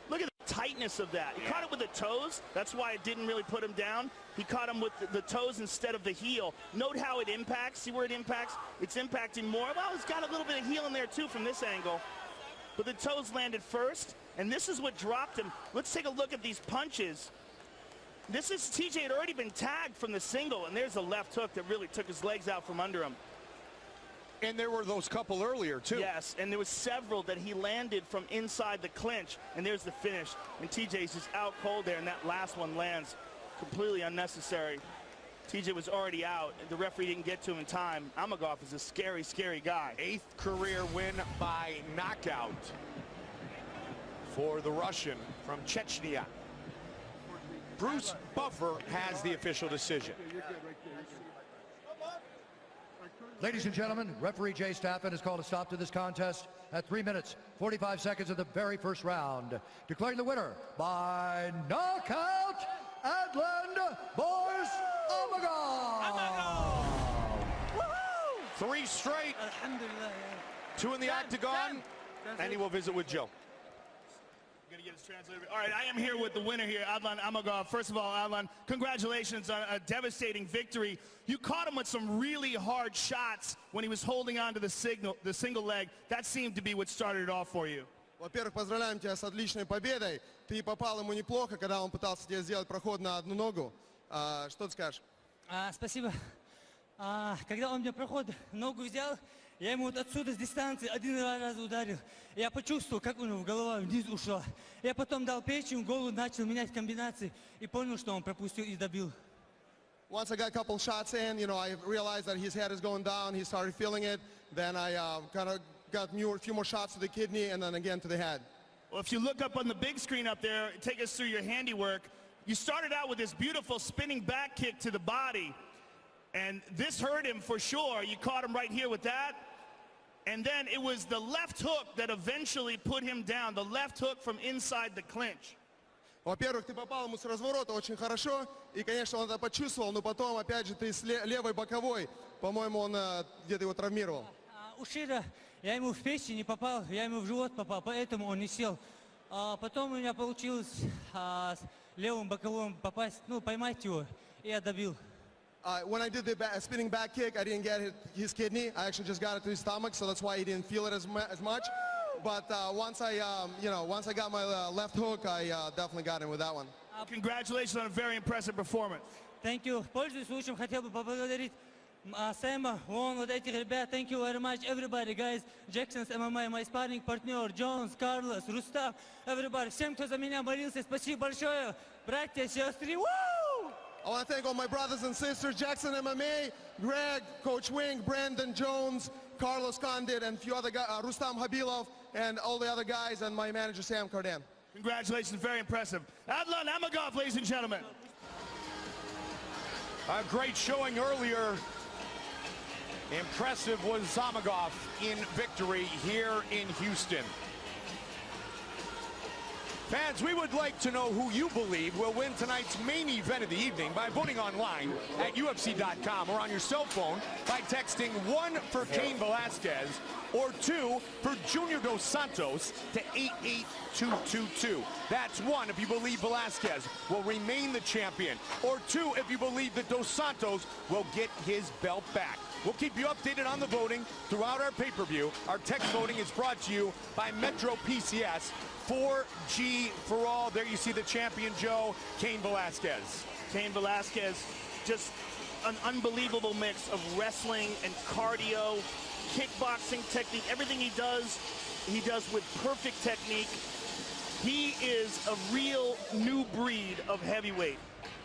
Look at the tightness of that. He caught it with the toes. That's why it didn't really put him down. He caught him with the toes instead of the heel. Note how it impacts. See where it impacts? It's impacting more. Well, it's got a little bit of heel in there too from this angle. But the toes landed first, and this is what dropped him. Let's take a look at these punches. This is, TJ had already been tagged from the single, and there's a left hook that really took his legs out from under him. And there were those couple earlier, too. Yes, and there was several that he landed from inside the clinch, and there's the finish. And TJ's just out cold there, and that last one lands completely unnecessary. TJ was already out. The referee didn't get to him in time. Amagov is a scary, scary guy. 8th career win by knockout for the Russian from Chechnya. Bruce Buffer has the official decision. Ladies and gentlemen, referee Jay Staffen has called a stop to this contest at 3 minutes, 45 seconds of the very first round, declaring the winner by knockout, Adland Boris Amagov. 3 straight. Alhamdulillah. 2 in the octagon, and he will visit with Joe. Gonna get his translator. All right, I am here with the winner here, Adlan Amagov. First of all, Adlan, congratulations on a devastating victory. You caught him with some really hard shots when he was holding on to the single leg. That seemed to be what started it off for you. Во-первых, поздравляем тебя с отличной победой. Ты попал ему неплохо, когда он пытался тебе сделать проход на одну ногу. Что ты скажешь? Спасибо. Когда он мне проход ногу взял, я ему вот отсюда с дистанции 1 раз ударил. Я почувствовал, как у него голова вниз ушла. Я потом дал печень, голову начал менять комбинации и понял, что он пропустил и добил. Once I got a couple shots in, you know, I realized that his head is going down. He started feeling it. Then I kind of got a few more shots to the kidney and then again to the head. Well, if you look up on the big screen up there, take us through your handiwork. You started out with this beautiful spinning back kick to the body. And this hurt him for sure. You caught him right here with that. And then it was the left hook that eventually put him down. The left hook from inside the clinch. Во-первых, ты попал ему с разворота очень хорошо. И, конечно, он это почувствовал. Но потом, опять же, ты с левой боковой. По-моему, он где-то его травмировал. У Шира я ему в печень не попал, я ему в живот попал. Поэтому он не сел. Потом у меня получилось с левым боковым попасть, ну, поймать его. И я добил. When I did the spinning back kick, I didn't get his kidney. I actually just got it to his stomach, so that's why he didn't feel it as much. But once I got my left hook, I definitely got him with that one. Congratulations on a very impressive performance. Thank you. Пользуясь случаем, хотел бы поблагодарить Сэма, вон вот этих ребят. Thank you very much, everybody, guys. Jackson's MMA, my sparring partner, Jones, Carlos, Рустам, everybody. Всем, кто за меня молился, спасибо большое. Братья, сестры, woo! I want to thank all my brothers and sisters, Jackson MMA, Greg, Coach Wing, Brandon Jones, Carlos Condit, and a few other guys, Rustam Habilov, and all the other guys, and my manager, Sam Cardan. Congratulations, very impressive. Adlan Amagov, ladies and gentlemen. A great showing earlier. Impressive was Amagov in victory here in Houston. Fans, we would like to know who you believe will win tonight's main event of the evening by voting online at UFC.com or on your cell phone by texting 1 for Cain Velasquez or 2 for Junior Dos Santos to 88222. That's 1 if you believe Velasquez will remain the champion, or 2 if you believe that Dos Santos will get his belt back. We'll keep you updated on the voting throughout our pay-per-view. Our text voting is brought to you by Metro PCS. 4G for all. There you see the champion, Joe, Cain Velasquez. Cain Velasquez, just an unbelievable mix of wrestling and cardio, kickboxing technique. Everything he does with perfect technique. He is a real new breed of heavyweight.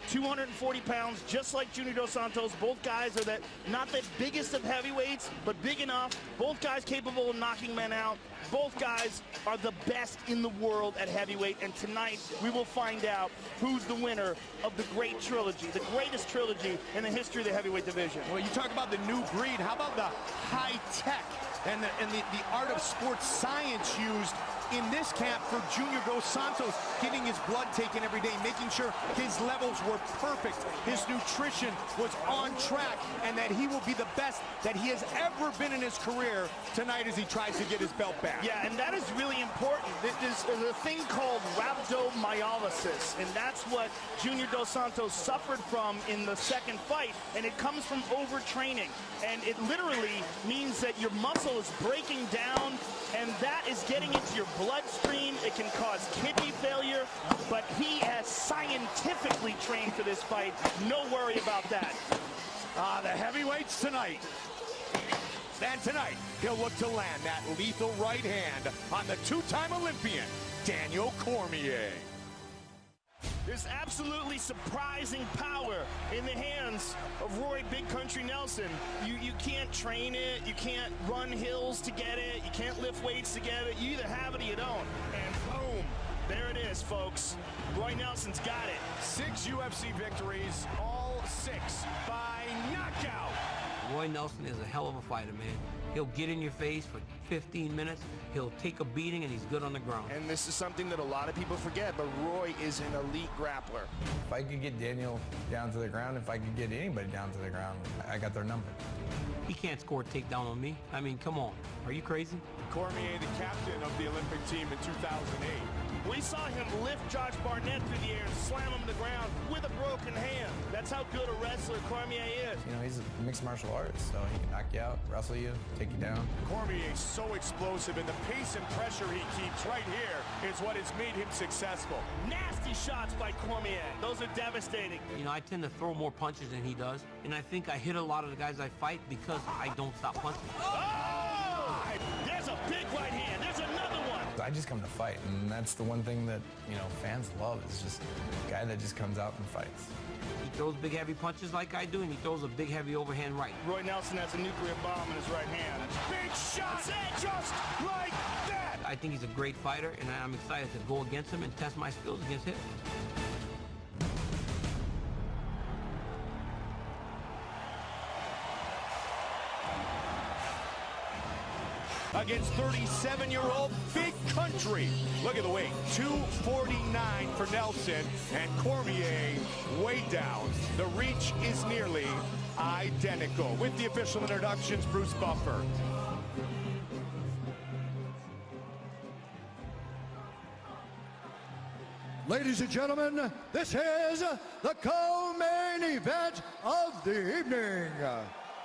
240 pounds, just like Junior Dos Santos. Both guys are not the biggest of heavyweights, but big enough. Both guys capable of knocking men out. Both guys are the best in the world at heavyweight, and tonight we will find out who's the winner of the great trilogy, the greatest trilogy in the history of the heavyweight division. Well, you talk about the new breed. How about the high tech and the art of sports science used in this camp for Junior Dos Santos, getting his blood taken every day, making sure his levels were perfect, his nutrition was on track, and that he will be the best that he has ever been in his career tonight as he tries to get his belt back. Yeah, and that is really important. There's a thing called rhabdomyolysis, and that's what Junior Dos Santos suffered from in the second fight, and it comes from overtraining. And it literally means that your muscle is breaking down, and that is getting into your bloodstream. It can cause kidney failure, but he has scientifically trained for this fight. No worry about that. The heavyweights tonight. And tonight, he'll look to land that lethal right hand on the two-time Olympian, Daniel Cormier. There's absolutely surprising power in the hands of Roy Big Country Nelson. You can't train it, you can't run hills to get it, you can't lift weights to get it. You either have it or you don't. And boom, there it is, folks. Roy Nelson's got it. 6 UFC victories, all 6 by knockout. Roy Nelson is a hell of a fighter, man. He'll get in your face for 15 minutes, he'll take a beating, and he's good on the ground. And this is something that a lot of people forget, but Roy is an elite grappler. If I could get Daniel down to the ground, if I could get anybody down to the ground, I got their number. He can't score a takedown on me. I mean, come on. Are you crazy? Cormier, the captain of the Olympic team in 2008. We saw him lift Josh Barnett through the air and slam him to the ground with a broken hand. That's how good a wrestler Cormier is. You know, he's a mixed martial artist, so he can knock you out, wrestle you, take you down. Cormier is so explosive, and the pace and pressure he keeps right here is what has made him successful. Nasty shots by Cormier. Those are devastating. You know, I tend to throw more punches than he does, and I think I hit a lot of the guys I fight because I don't stop punching. Oh! There's a big right hand. There's another one. I just come to fight, and that's the one thing that, you know, fans love is just a guy that just comes out and fights. He throws big, heavy punches like I do, and he throws a big, heavy overhand right. Roy Nelson has a nuclear bomb in his right hand. Big shots, just like that! I think he's a great fighter, and I'm excited to go against him and test my skills against him. Against 37-year-old Big Country. Look at the weight, 249 for Nelson, and Cormier way down. The reach is nearly identical. With the official introductions, Bruce Buffer. Ladies and gentlemen, this is the co-main event of the evening.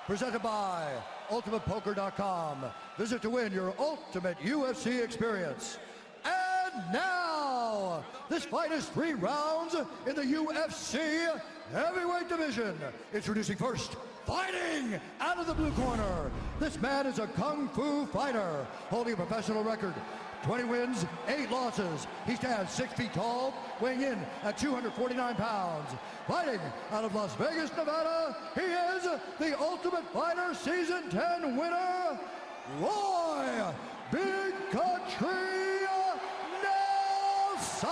Presented by UltimatePoker.com. Visit to win your ultimate UFC experience. And now, this fight is 3 rounds in the UFC heavyweight division. Introducing first, fighting out of the blue corner. This man is a kung fu fighter, holding a professional record. 20 wins, 8 losses. He stands 6 feet tall, weighing in at 249 pounds. Fighting out of Las Vegas, Nevada, he is the Ultimate Fighter Season 10 winner, Roy Big Country Nelson.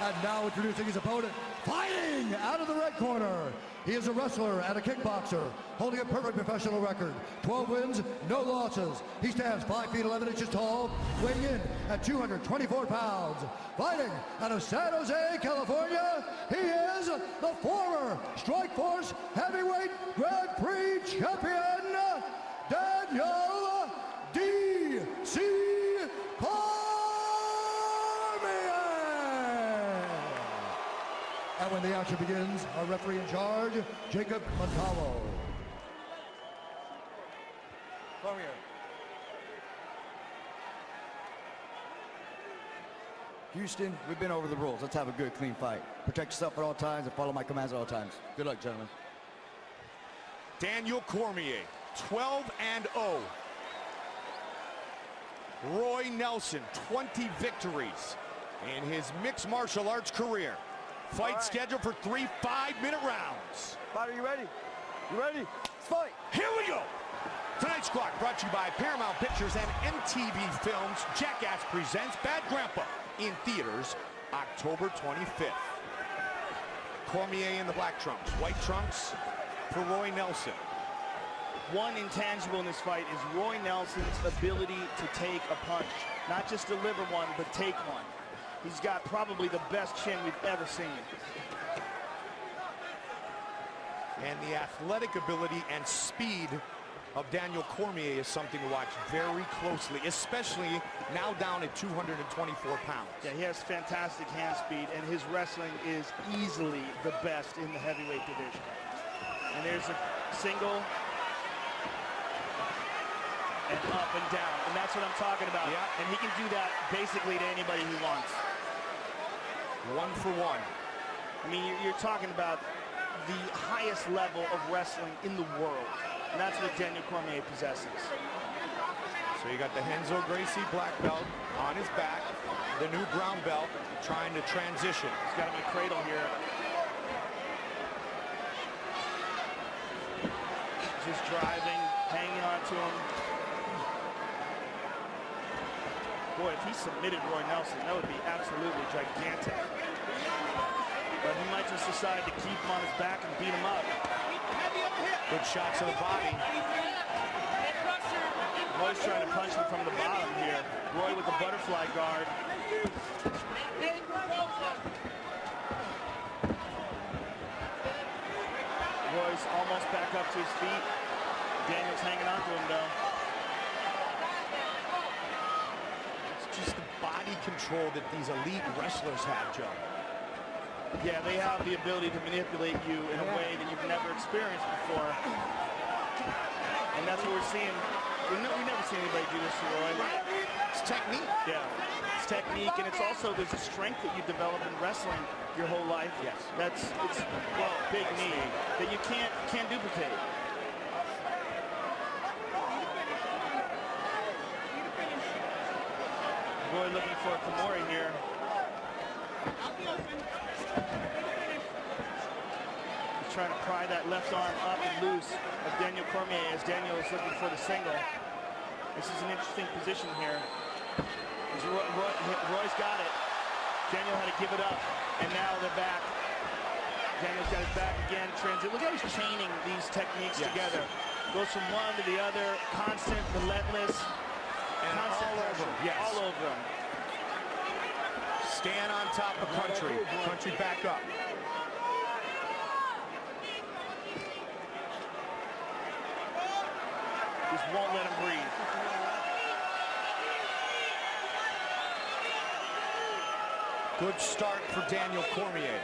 And now introducing his opponent, fighting out of the red corner. He is a wrestler and a kickboxer, holding a perfect professional record. 12 wins, no losses. He stands 5 feet 11 inches tall, weighing in at 224 pounds. Fighting out of San Jose, California, he is the former Strikeforce Heavyweight Grand Prix champion, Daniel D.C. And when the action begins, our referee in charge, Jacob Montalvo. Cormier. Houston, we've been over the rules. Let's have a good, clean fight. Protect yourself at all times and follow my commands at all times. Good luck, gentlemen. Daniel Cormier, 12-0. Roy Nelson, 20 victories in his mixed martial arts career. Fight scheduled for 3 5-minute rounds. Fighter, you ready? You ready? Let's fight. Here we go. Tonight's clock brought to you by Paramount Pictures and MTV Films. Jackass presents Bad Grandpa in theaters October 25th. Cormier in the black trunks. White trunks for Roy Nelson. One intangible in this fight is Roy Nelson's ability to take a punch. Not just deliver one, but take one. He's got probably the best chin we've ever seen. And the athletic ability and speed of Daniel Cormier is something to watch very closely, especially now down at 224 pounds. Yeah, he has fantastic hand speed, and his wrestling is easily the best in the heavyweight division. And there's a single, and up and down, and that's what I'm talking about. Yeah. And he can do that basically to anybody he wants. 1 for 1. I mean, you're talking about the highest level of wrestling in the world. And that's what Daniel Cormier possesses. So you got the Renzo Gracie black belt on his back, the new brown belt trying to transition. He's got him in cradle here. Just driving, hanging on to him. Boy, if he submitted Roy Nelson, that would be absolutely gigantic. But he might just decide to keep him on his back and beat him up. Good shots to the body. Roy's trying to punch him from the bottom here. Roy with the butterfly guard. Roy's almost back up to his feet. Daniel's hanging on to him though. It's just the body control that these elite wrestlers have, Joe. Yeah, they have the ability to manipulate you in a way that you've never experienced before. And that's what we're seeing. We've never seen anybody do this to Roy. It's technique. Yeah, it's technique, and it's also, there's a strength that you develop in wrestling your whole life. Yes. It's well, big knee that you can't duplicate. Roy looking for a Cormier here. He's trying to pry that left arm up and loose of Daniel Cormier as Daniel is looking for the single. This is an interesting position here. Roy's got it. Daniel had to give it up, and now they're back. Daniel's got his back again. Transit. Look how he's chaining these techniques together. Goes from one to the other, constant, relentless, and constant all over pressure. him. Yes. All over him. Stand on top of Country. Country back up. Just won't let him breathe. Good start for Daniel Cormier.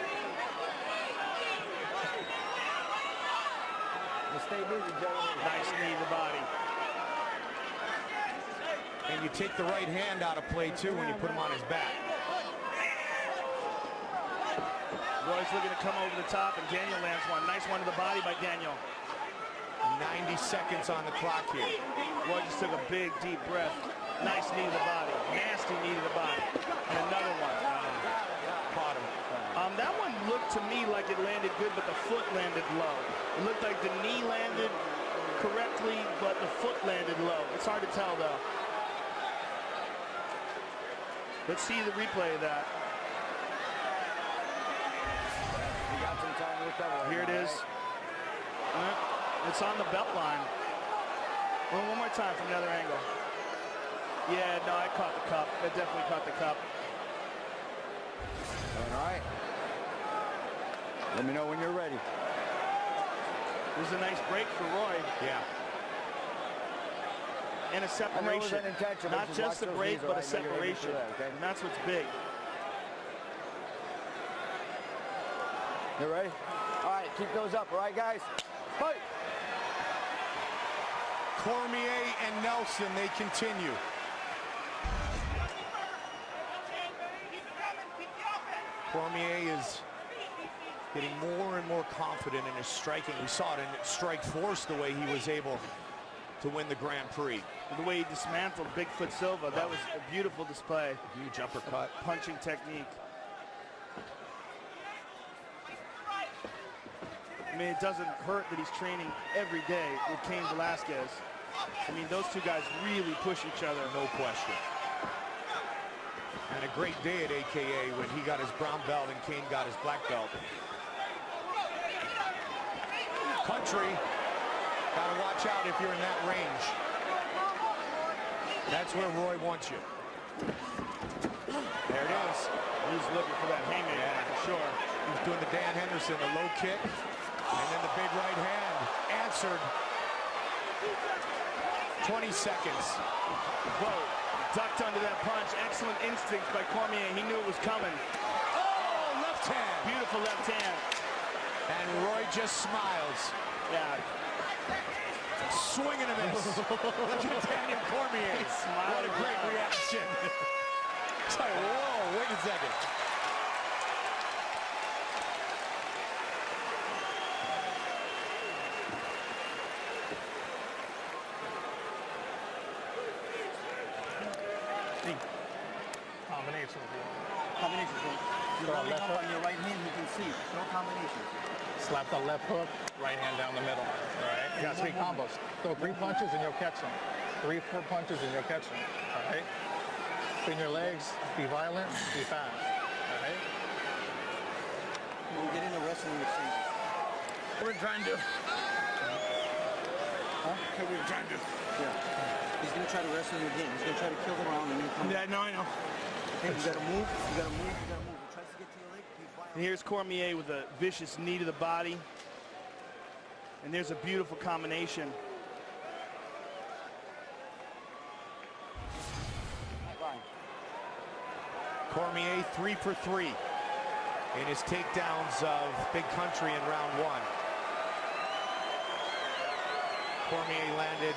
Nice knee to the body. And you take the right hand out of play too when you put him on his back. Roy's looking to come over the top, and Daniel lands one. Nice one to the body by Daniel. 90 seconds on the clock here. Roy just took a big, deep breath. Nice knee to the body. Nasty knee to the body. And another one. Caught him. That one looked to me like it landed good, but the foot landed low. It looked like the knee landed correctly, but the foot landed low. It's hard to tell, though. Let's see the replay of that. You got some time to recover. Here it is. It's on the belt line. Well, one more time from another angle. Yeah, no, I caught the cup. I definitely caught the cup. All right. Let me know when you're ready. It was a nice break for Roy. Yeah. And a separation. Not just a break, but a separation. And that's what's big. You ready? All right, keep those up, all right, guys? Fight! Cormier and Nelson, they continue. Cormier is getting more and more confident in his striking. We saw it in Strike Force, the way he was able to win the Grand Prix. The way he dismantled Bigfoot Silva, that was a beautiful display. Huge uppercut. Punching technique. I mean, it doesn't hurt that he's training every day with Cain Velasquez. I mean, those two guys really push each other. No question. And a great day at AKA when he got his brown belt and Cain got his black belt. Country Gotta watch out if you're in that range. That's where Roy wants you. There it is. He's looking for that haymaker, for sure. He's doing the Dan Henderson, the low kick, and then the big right hand. Answered. 20 seconds. Whoa, ducked under that punch. Excellent instinct by Cormier. He knew it was coming. Oh, left hand. Beautiful left hand. And Roy just smiles. Yeah. Swing and a miss. Look at Daniel Cormier. What a great reaction. It's like, whoa, wait a second. Combination. Combination. You're rolling up on your right hand, you can see. No combination. Slap the left hook, right hand down the middle. All right? You got 3 combos. Throw 3 punches and you'll catch them. 3, 4 punches and you'll catch them. All right? Spin your legs, be violent, be fast. All right? When you get into wrestling, you're safe. What we're trying to do. Huh? What we're trying to do. Yeah. He's going to try to wrestle him again. He's going to try to kill the round and then come Yeah, I know. Okay, you got to move. You got to move. You got to move. He tries to get to your leg. And here's Cormier with a vicious knee to the body. And there's a beautiful combination. Cormier 3 for 3 in his takedowns of Big Country in round 1. Cormier landed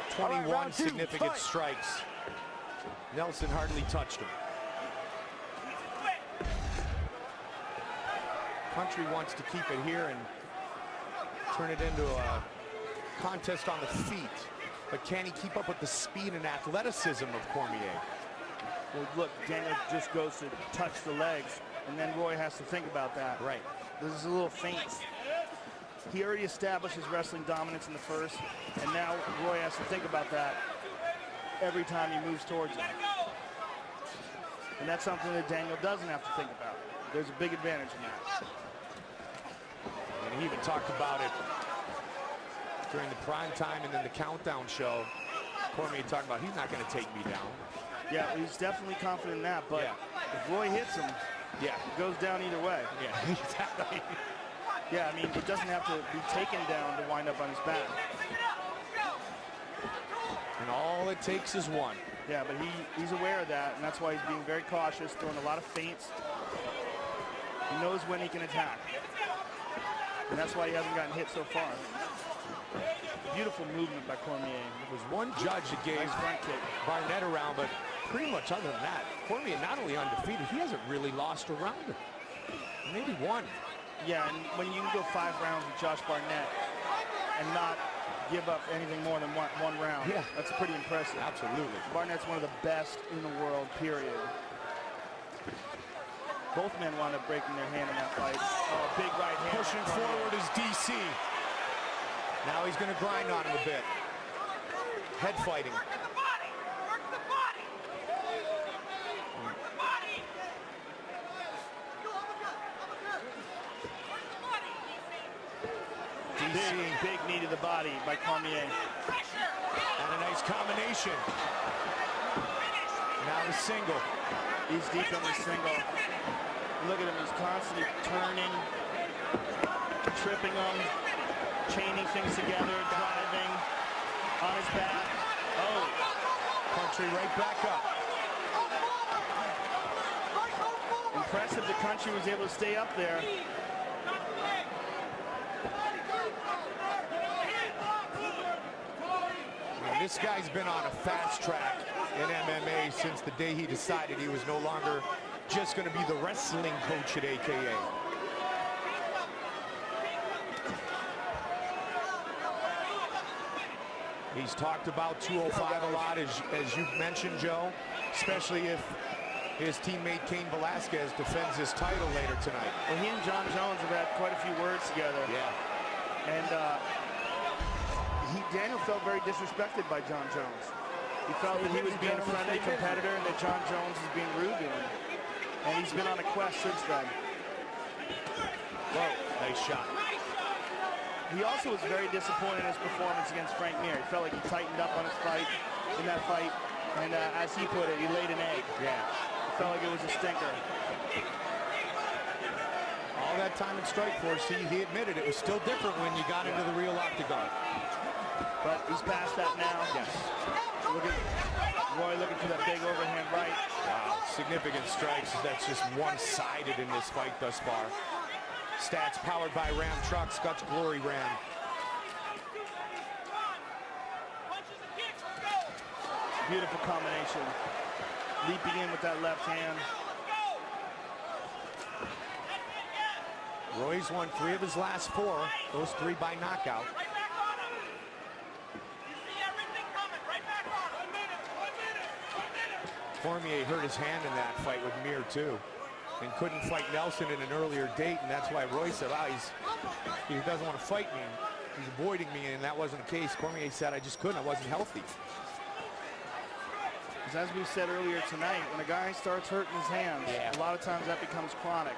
21 significant strikes. Nelson hardly touched him. Country wants to keep it here and turn it into a contest on the feet. But can he keep up with the speed and athleticism of Cormier? Well, look, Daniel just goes to touch the legs, and then Roy has to think about that. Right. This is a little feint. He already established his wrestling dominance in the first, and now Roy has to think about that every time he moves towards him. And that's something that Daniel doesn't have to think about. There's a big advantage in that. And he even talked about it during the prime time and then the countdown show. Cormier talked about he's not going to take me down. Yeah, he's definitely confident in that, but if Roy hits him, it goes down either way. Yeah, exactly. Yeah, I mean, it doesn't have to be taken down to wind up on his back. And all it takes is one. Yeah, but he's aware of that, and that's why he's being very cautious, throwing a lot of feints. He knows when he can attack. And that's why he hasn't gotten hit so far. Beautiful movement by Cormier. There was one judge that gave nice front kick. Barnett around, but pretty much other than that, Cormier not only undefeated, he hasn't really lost a round. Maybe one. Yeah, and when you can go 5 rounds with Josh Barnett and not give up anything more than one round, that's pretty impressive. Absolutely. Barnett's one of the best in the world, period. Both men wound up breaking their hand in that fight. Oh, big right hand. Pushing forward is DC. Now he's going to grind on him a bit. Head fighting. Big knee to the body by Cormier. And a nice combination. Now the single. He's deep in the single. Look at him, he's constantly turning, tripping him, chaining things together, driving on his back. Oh. Country right back up. Impressive the Country was able to stay up there. Now, this guy's been on a fast track in MMA since the day he decided he was no longer just going to be the wrestling coach at AKA. He's talked about 205 a lot, as you mentioned, Joe, especially if his teammate Cain Velasquez defends his title later tonight. Well, he and John Jones have had quite a few words together. Yeah. And Daniel felt very disrespected by John Jones. He felt that he was being a friendly competitor and that John Jones is being rude to him. And he's been on a quest since then. Whoa, nice shot. He also was very disappointed in his performance against Frank Mir. He felt like he tightened up on his fight in that fight, and as he put it, he laid an egg. Yeah. He felt like it was a stinker. All that time in Strikeforce, he admitted it was still different when you got into the real octagon. But he's past that now. Yes. Look at Roy looking for that big overhand right. Wow, significant strikes. That's just one-sided in this fight thus far. Stats powered by Ram Trucks, Scotch Glory Ram. Beautiful combination. Leaping in with that left hand. Roy's won 3 of his last 4, those 3 by knockout. Cormier hurt his hand in that fight with Mir too, and couldn't fight Nelson in an earlier date, and that's why Roy said, he doesn't want to fight me, he's avoiding me, and that wasn't the case. Cormier said, I just couldn't, I wasn't healthy. As we said earlier tonight, when a guy starts hurting his hands, a lot of times that becomes chronic.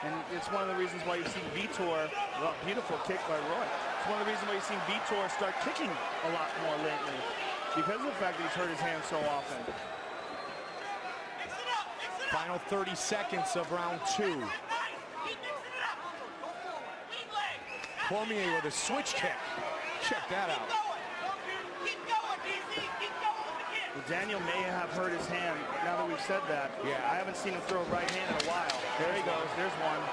And it's one of the reasons why you've seen Vitor, well, beautiful kick by Roy. It's one of the reasons why you've seen Vitor start kicking a lot more lately, because of the fact that he's hurt his hands so often. Final 30 seconds of round 2. Cormier with a switch kick. Check that out. Well, Daniel may have hurt his hand, now that we've said that. Yeah. I haven't seen him throw a right hand in a while. There he goes, there's one.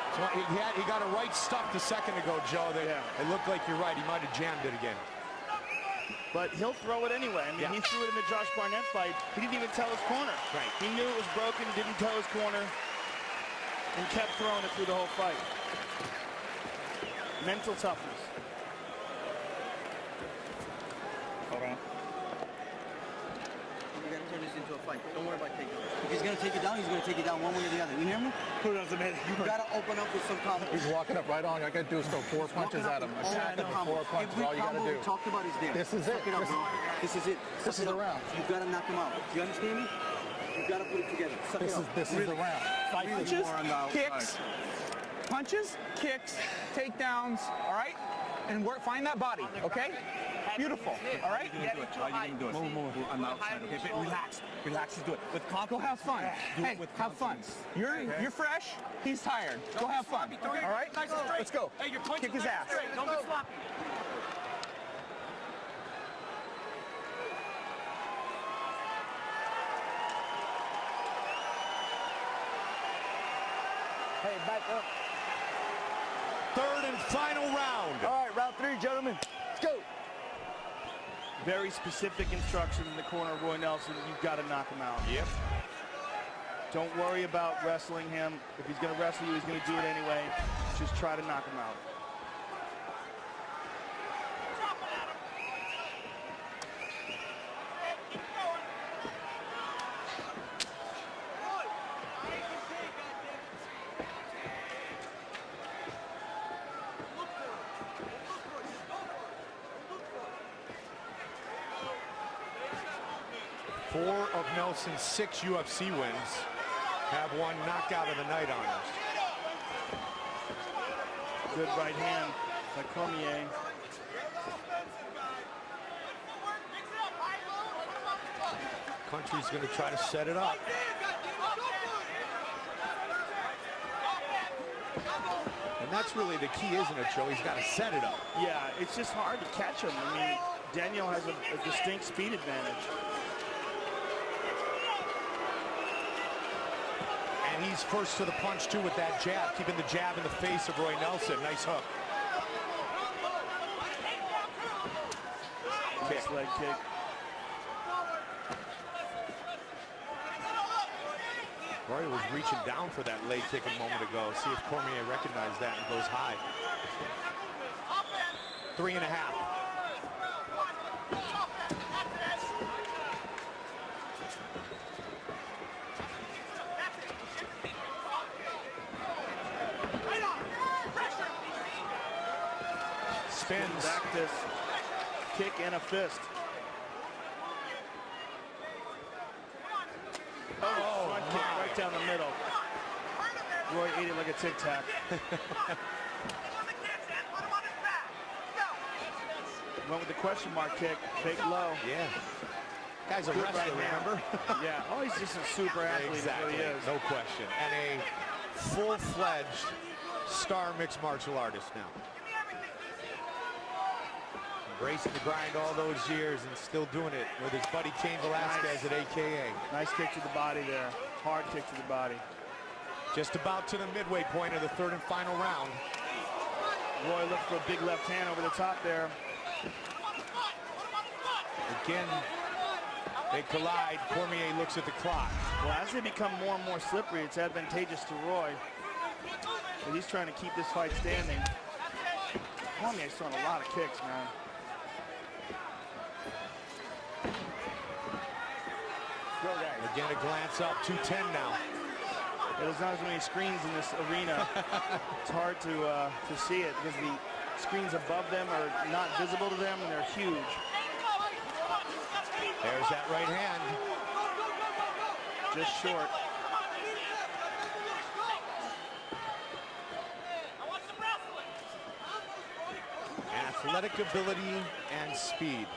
He got a right stuffed a second ago, Joe. It looked like you're right, he might have jammed it again. But he'll throw it anyway. I mean, he threw it in the Josh Barnett fight. He didn't even tell his corner. Right. He knew it was broken, didn't tell his corner, and kept throwing it through the whole fight. Mental toughness. Hold on. You gotta turn this into a fight. Don't worry about taking it. If he's gonna take it down, he's gonna take it down one way or the other. You hear me? Who doesn't hit? You gotta open up with some combos. He's walking up right on. All I gotta do is throw 4 punches at him. Attack him with 4 punches. All you gotta do. Talked about is there. This is it. This is it. This is the round. You gotta knock him out. You understand me? You gotta put it together. This is the round. Punches, kicks, punches, kicks, takedowns, all right? And find that body, okay? Beautiful, all right? How you gonna do it? Move. I'm outside, okay? But relax. Relax, just do it. With confidence. Go have fun. Hey, have fun. You're fresh. He's tired. Go have fun. All right? Let's go. Kick his ass. Don't be sloppy. Hey, back up. 3rd and final round. All right, round 3, gentlemen. Let's go. Very specific instruction in the corner of Roy Nelson. You've got to knock him out. Yep. Don't worry about wrestling him. If he's going to wrestle you, he's going to do it anyway. Just try to knock him out. Four of Nelson's 6 UFC wins have won knockout of the night honors. Good right hand by Cormier. Country's going to try to set it up. And that's really the key, isn't it, Joe? He's got to set it up. Yeah, it's just hard to catch him. I mean, Daniel has a distinct speed advantage. And he's first to the punch, too, with that jab, keeping the jab in the face of Roy Nelson. Nice hook. Nice leg kick. Roy was reaching down for that leg kick a moment ago. See if Cormier recognized that and goes high. 3.5. Spins. Back this kick and a fist. Oh, front kick right down the middle. Roy ate it like a Tic Tac. Went with the question mark kick, fake low. Yeah. Guy's a Good wrestler, right hand. remember? Yeah, oh, he's just a super athlete. Exactly, He really is. no question. And a full-fledged star mixed martial artist now. Embracing the grind all those years and still doing it with his buddy Cain Velasquez at AKA. Nice kick to the body there. Hard kick to the body. Just about to the midway point of the third and final round. Roy looks for a big left hand over the top there. Again, they collide. Cormier looks at the clock. Well, as they become more and more slippery, it's advantageous to Roy. But he's trying to keep this fight standing. Cormier's throwing a lot of kicks, man. Again, a glance up, 210 now. Yeah, there's not as many screens in this arena. It's hard to see it because the screens above them are not visible to them and they're huge. There's that right hand. Just short. Athletic ability and speed.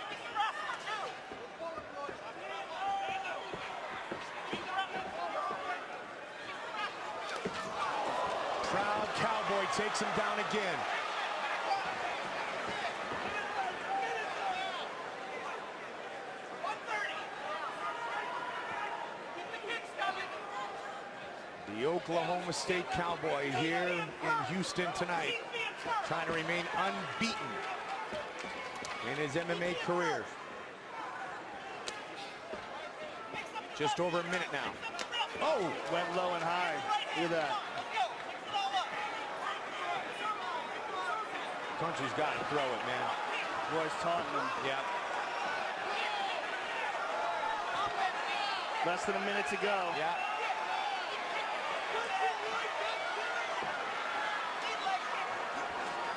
Proud Cowboy takes him down again. The Oklahoma State Cowboy here in Houston tonight, trying to remain unbeaten in his MMA career. Just over a minute now. Oh, went low and high. Look at that. Country's got to throw it, man. Roy's taunting him. Yeah. Less than a minute to go. Yeah.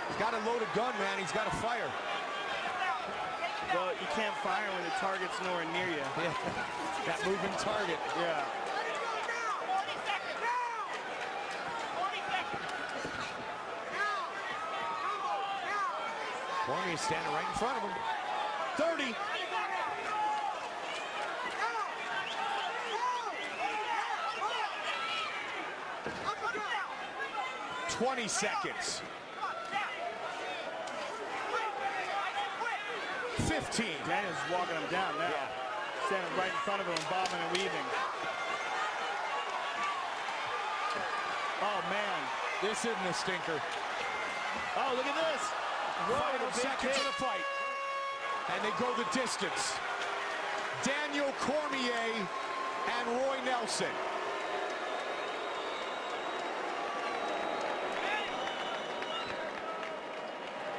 He's got to load a gun, man. He's got to fire. Well, you can't fire when the target's nowhere near you. Yeah. That moving target. Yeah. Cormier's standing right in front of him. 30. "20 seconds. 15. Daniel's walking him down now. Yeah. Standing right in front of him, bobbing and weaving. Oh, man. This isn't a stinker. Oh, look at this. Final seconds of the fight. And they go the distance. Daniel Cormier and Roy Nelson.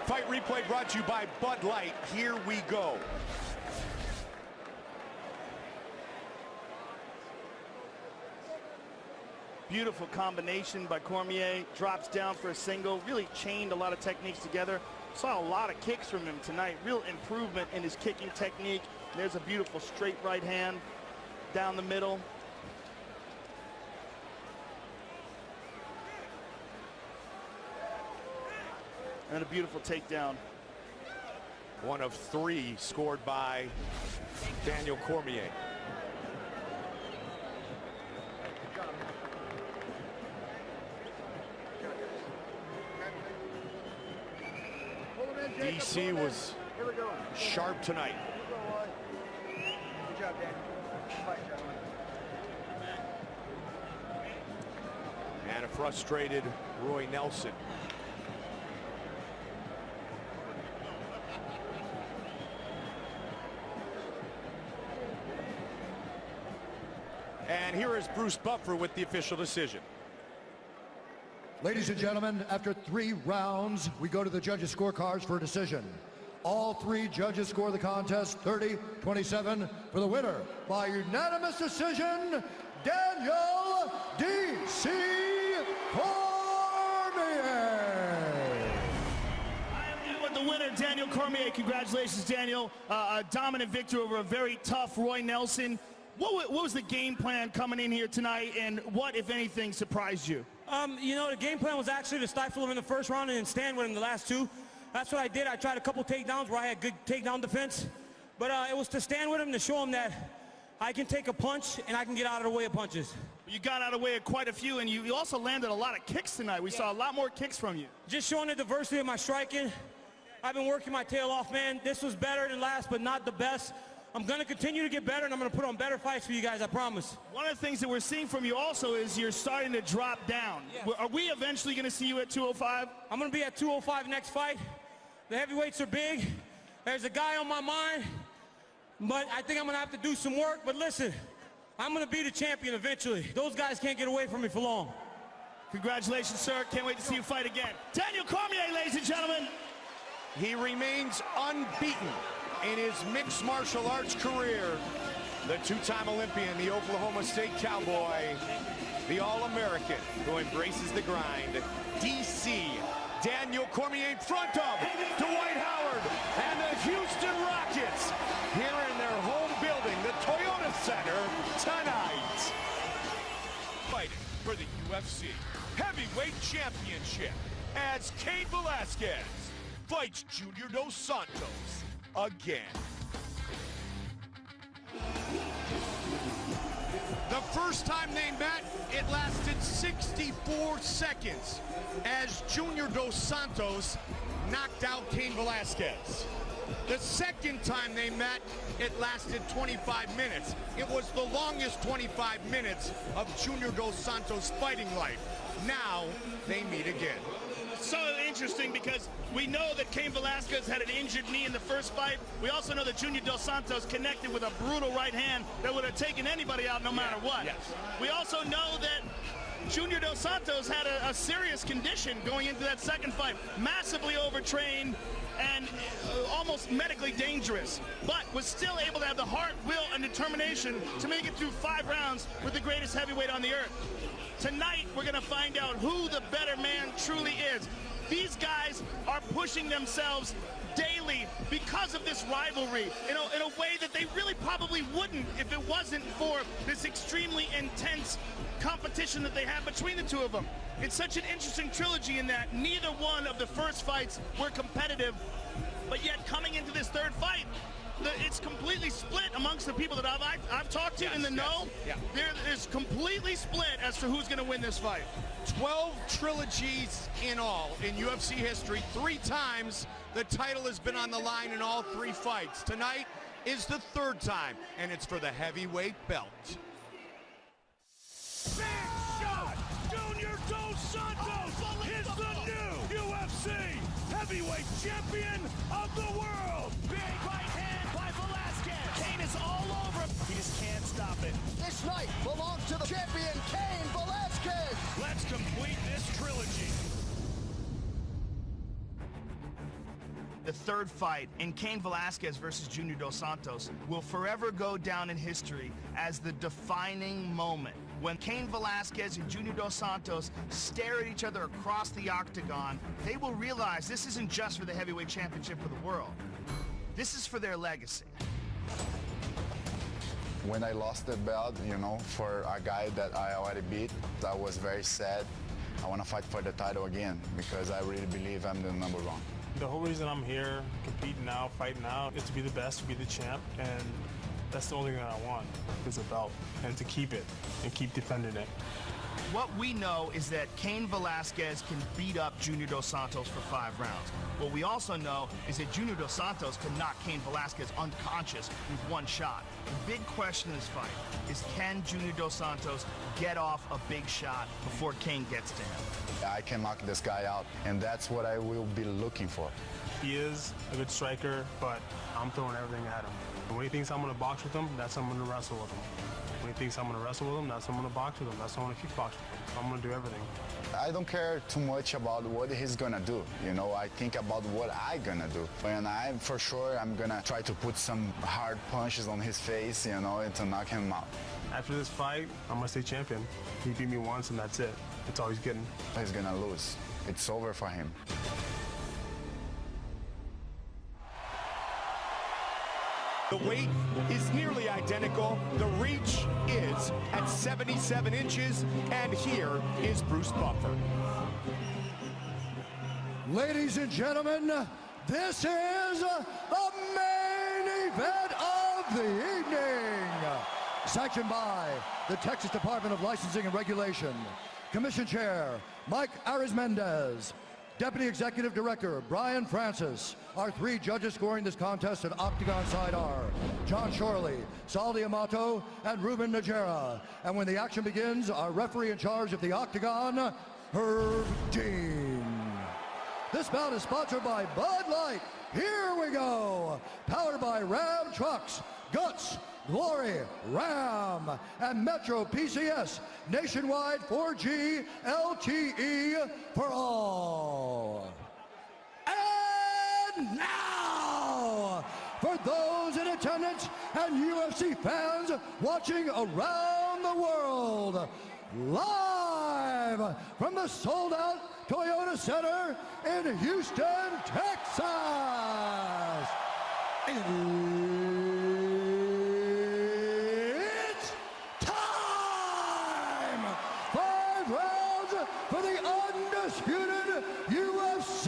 Fight replay brought to you by Bud Light. Here we go. Beautiful combination by Cormier. Drops down for a single. Really chained a lot of techniques together. Saw a lot of kicks from him tonight. Real improvement in his kicking technique. There's a beautiful straight right hand down the middle. And a beautiful takedown. One of 3 scored by Daniel Cormier. DC was sharp tonight. Good job, Dan. And a frustrated Roy Nelson. And here is Bruce Buffer with the official decision. Ladies and gentlemen, after 3 rounds, we go to the judges' scorecards for a decision. All 3 judges score the contest 30-27 for the winner by unanimous decision, Daniel D.C. Cormier. With the winner, Daniel Cormier. Congratulations, Daniel. A dominant victory over a very tough Roy Nelson. What was the game plan coming in here tonight, and what, if anything, surprised you? You know, the game plan was actually to stifle him in the first round and then stand with him the last 2. That's what I did. I tried a couple takedowns where I had good takedown defense. But it was to stand with him to show him that I can take a punch and I can get out of the way of punches. You got out of the way of quite a few, and you also landed a lot of kicks tonight. We saw a lot more kicks from you. Just showing the diversity of my striking. I've been working my tail off, man. This was better than last, but not the best. I'm going to continue to get better, and I'm going to put on better fights for you guys, I promise. One of the things that we're seeing from you also is you're starting to drop down. Yeah. Are we eventually going to see you at 205? I'm going to be at 205 next fight. The heavyweights are big. There's a guy on my mind, but I think I'm going to have to do some work. But listen, I'm going to be the champion eventually. Those guys can't get away from me for long. Congratulations, sir. Can't wait to see you fight again. Daniel Cormier, ladies and gentlemen. He remains unbeaten in his mixed martial arts career. The two-time Olympian, the Oklahoma State Cowboy, the All-American who embraces the grind, DC Daniel Cormier in front of Dwight Howard and the Houston Rockets here in their home building, the Toyota Center, tonight. Fighting for the UFC Heavyweight Championship as Cain Velasquez fights Junior Dos Santos again. The first time they met, it lasted 64 seconds as Junior Dos Santos knocked out Cain Velasquez. The second time they met, it lasted 25 minutes. It was the longest 25 minutes of Junior Dos Santos' fighting life. Now they meet again. So interesting because we know that Cain Velasquez had an injured knee in the first fight. We also know that Junior Dos Santos connected with a brutal right hand that would have taken anybody out no matter what. Yes. We also know that Junior Dos Santos had a serious condition going into that second fight. Massively overtrained and almost medically dangerous, but was still able to have the heart, will, and determination to make it through 5 rounds with the greatest heavyweight on the earth. Tonight, we're going to find out who the better man truly is. These guys are pushing themselves daily because of this rivalry in a way that they really probably wouldn't if it wasn't for this extremely intense competition that they have between the two of them. It's such an interesting trilogy in that neither one of the first fights were competitive, but yet coming into this third fight, it's completely split amongst the people that I've talked to in the know. Yeah. There's completely split as to who's going to win this fight. 12 trilogies in all in UFC history. 3 times the title has been on the line in all 3 fights. Tonight is the 3rd time, and it's for the heavyweight belt. Big shot! Junior Dos Santos is the new UFC Heavyweight Champion of the world! Big right hand by Velasquez. Cain is all over him. He just can't stop it. This night belongs to the champion, Cain Velasquez. Let's complete this trilogy. The third fight in Cain Velasquez versus Junior Dos Santos will forever go down in history as the defining moment. When Cain Velasquez and Junior Dos Santos stare at each other across the octagon, they will realize this isn't just for the heavyweight championship of the world. This is for their legacy. When I lost the belt, you know, for a guy that I already beat, I was very sad. I want to fight for the title again because I really believe I'm the #1. The whole reason I'm here, competing now, fighting now, is to be the best, to be the champ, and that's the only thing that I want, is a belt, and to keep it, and keep defending it. What we know is that Cain Velasquez can beat up Junior Dos Santos for 5 rounds. What we also know is that Junior Dos Santos can knock Cain Velasquez unconscious with 1 shot. The big question in this fight is, can Junior Dos Santos get off a big shot before Cain gets to him? I can knock this guy out, and that's what I will be looking for. He is a good striker, but I'm throwing everything at him. When he thinks I'm going to box with him, that's when I'm going to wrestle with him. When he thinks I'm going to wrestle with him, that's when I'm going to box with him. That's when I'm going to kickbox with him. I'm going to do everything. I don't care too much about what he's going to do. You know, I think about what I'm going to do. And for sure, I'm going to try to put some hard punches on his face, you know, and to knock him out. After this fight, I'm going to stay champion. He beat me once, and that's it. That's all he's getting. He's going to lose. It's over for him. The weight is nearly identical. The reach is at 77 inches. And here is Bruce Buffer. Ladies and gentlemen, This is the main event of the evening. Sanctioned by the Texas Department of Licensing and Regulation. Commission Chair, Mike Arizmendez. Deputy Executive Director, Brian Francis. Our three judges scoring this contest at Octagon side are John Shorley, Sal D'Amato, and Ruben Najera. And when the action begins, our referee in charge of the Octagon, Herb Dean. This bout is sponsored by Bud Light. Here we go. Powered by Ram Trucks, Guts, Glory, Ram, and Metro PCS, nationwide 4G LTE for all. And now, for those in attendance and UFC fans watching around the world, live from the sold-out Toyota Center in Houston, Texas. It's time! 5 rounds for the undisputed UFC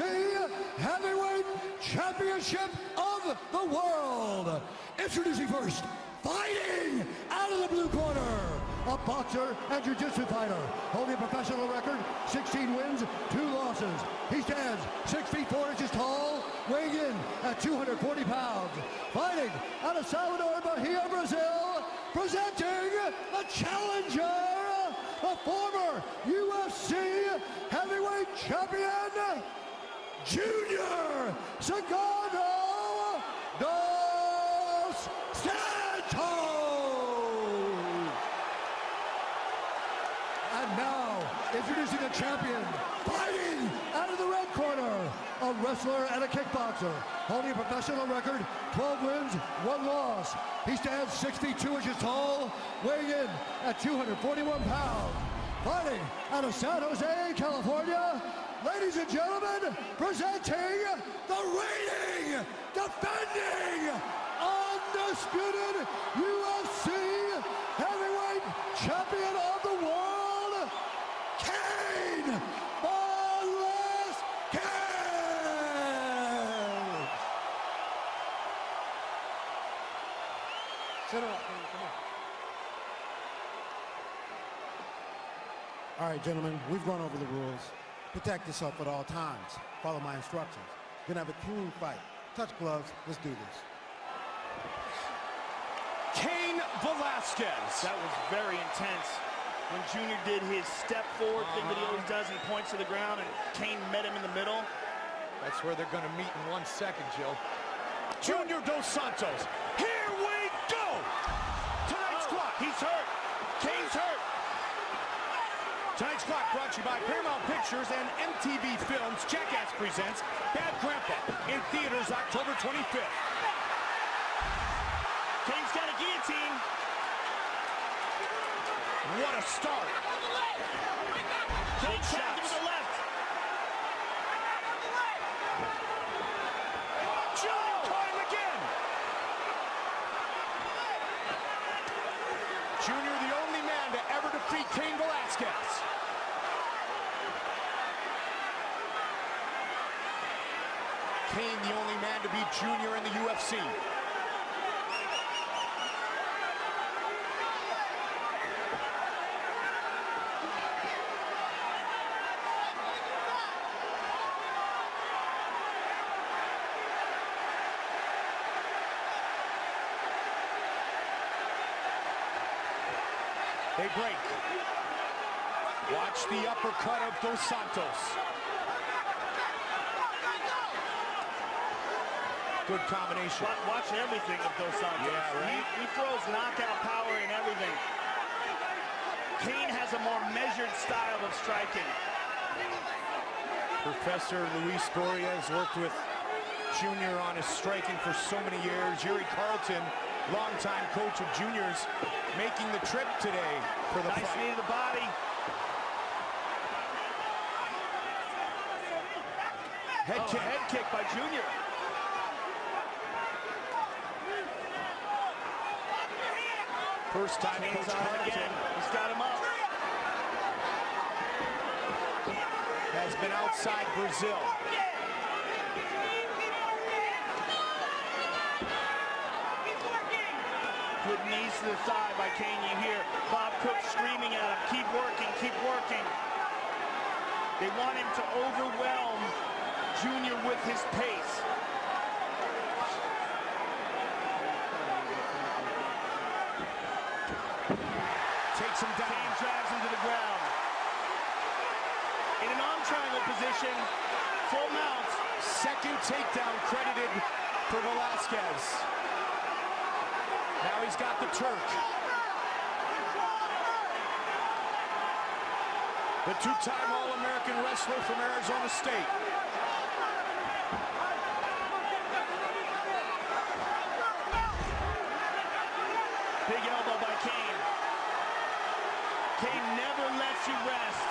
Heavyweight Championship of the world. Introducing first, fighting out of the blue corner, a boxer and jiu-jitsu fighter, holding a professional record, 16 wins, 2 losses. He stands 6 feet 4 inches tall, weighing in at 240 pounds. Fighting out of Salvador Bahia, Brazil, presenting a challenger, a former UFC heavyweight champion, Junior Sagano dos Santos. And now, introducing the champion, fighting out of the red corner, a wrestler and a kickboxer, holding a professional record, 12 wins, 1 loss. He stands 6 feet 2 inches tall, weighing in at 241 pounds. Fighting out of San Jose, California, ladies and gentlemen, presenting the reigning, defending, undisputed UFC heavyweight champion of the world, Cain Velasquez! Sit up, come on. All right, gentlemen, we've gone over the rules. Protect yourself at all times. Follow my instructions. We're gonna have a clean fight. Touch gloves, let's do this. Cain Velasquez. That was very intense. When Junior did his step forward thing that he always does, he points to the ground and Cain met him in the middle. That's where they're gonna meet in 1 second, Joe. Junior dos Santos. Here we go! Tonight's clock. He's hurt. Cain's hurt. Tonight's clock brought to you by Paramount Pictures and MTV Films. Jackass presents Bad Grandpa in theaters October 25th. Cain's got a guillotine. What a start. Cain tapped him to the left. Junior caught him again. Junior, the only man to ever defeat Cain Velasquez. Cain, the only man to beat Junior in the UFC. They break. Watch the uppercut of Dos Santos. Good combination. Watch everything of Dos Santos. Yeah, right? He throws knockout power and everything. Cain has a more measured style of striking. Professor Luis Doria has worked with Junior on his striking for so many years. Yuri Carlton, longtime coach of Junior's, making the trip today for the nice fight. knee to the body. Head kick by Junior. First time Cain's Coach on him Carlton again. He's got him up. has been outside Brazil. Good knees to the thigh by Kane. You hear Bob Cook screaming at him, keep working, keep working. They want him to overwhelm Junior with his pace. Takes him down. Kane drags him to the ground. In an arm triangle position, full mount. Second takedown credited for Velasquez. Now he's got the Turk. The two-time All-American wrestler from Arizona State. Big elbow by Kane. Kane never lets you rest.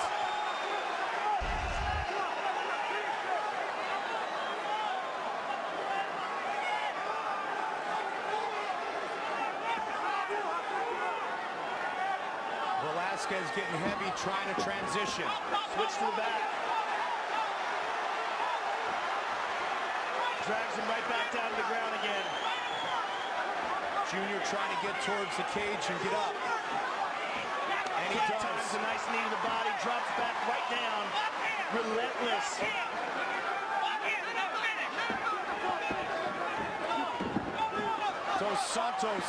Velasquez getting heavy, trying to transition. Switch to the back. Drags him right back down to the ground again. Junior trying to get towards the cage and get up. And he does. Times a nice knee to the body, drops back right down. Relentless. Dos Santos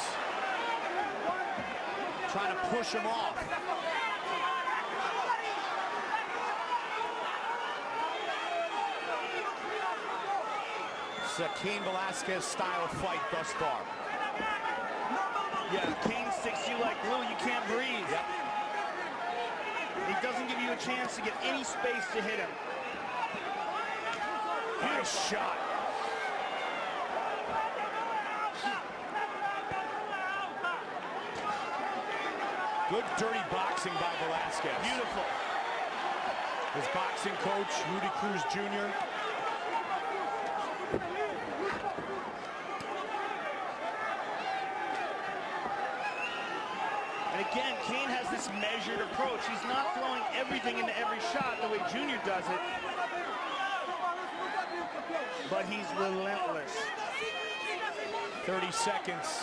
trying to push him off. It's a Cain Velasquez style fight thus far. Yeah, Kane sticks you like glue. You can't breathe. Yep. He doesn't give you a chance to get any space to hit him. Nice shot. Good dirty boxing by Velasquez. Beautiful. His boxing coach, Rudy Cruz Jr. And again, Kane has this measured approach. He's not throwing everything into every shot the way Junior does it. But he's relentless. 30 seconds.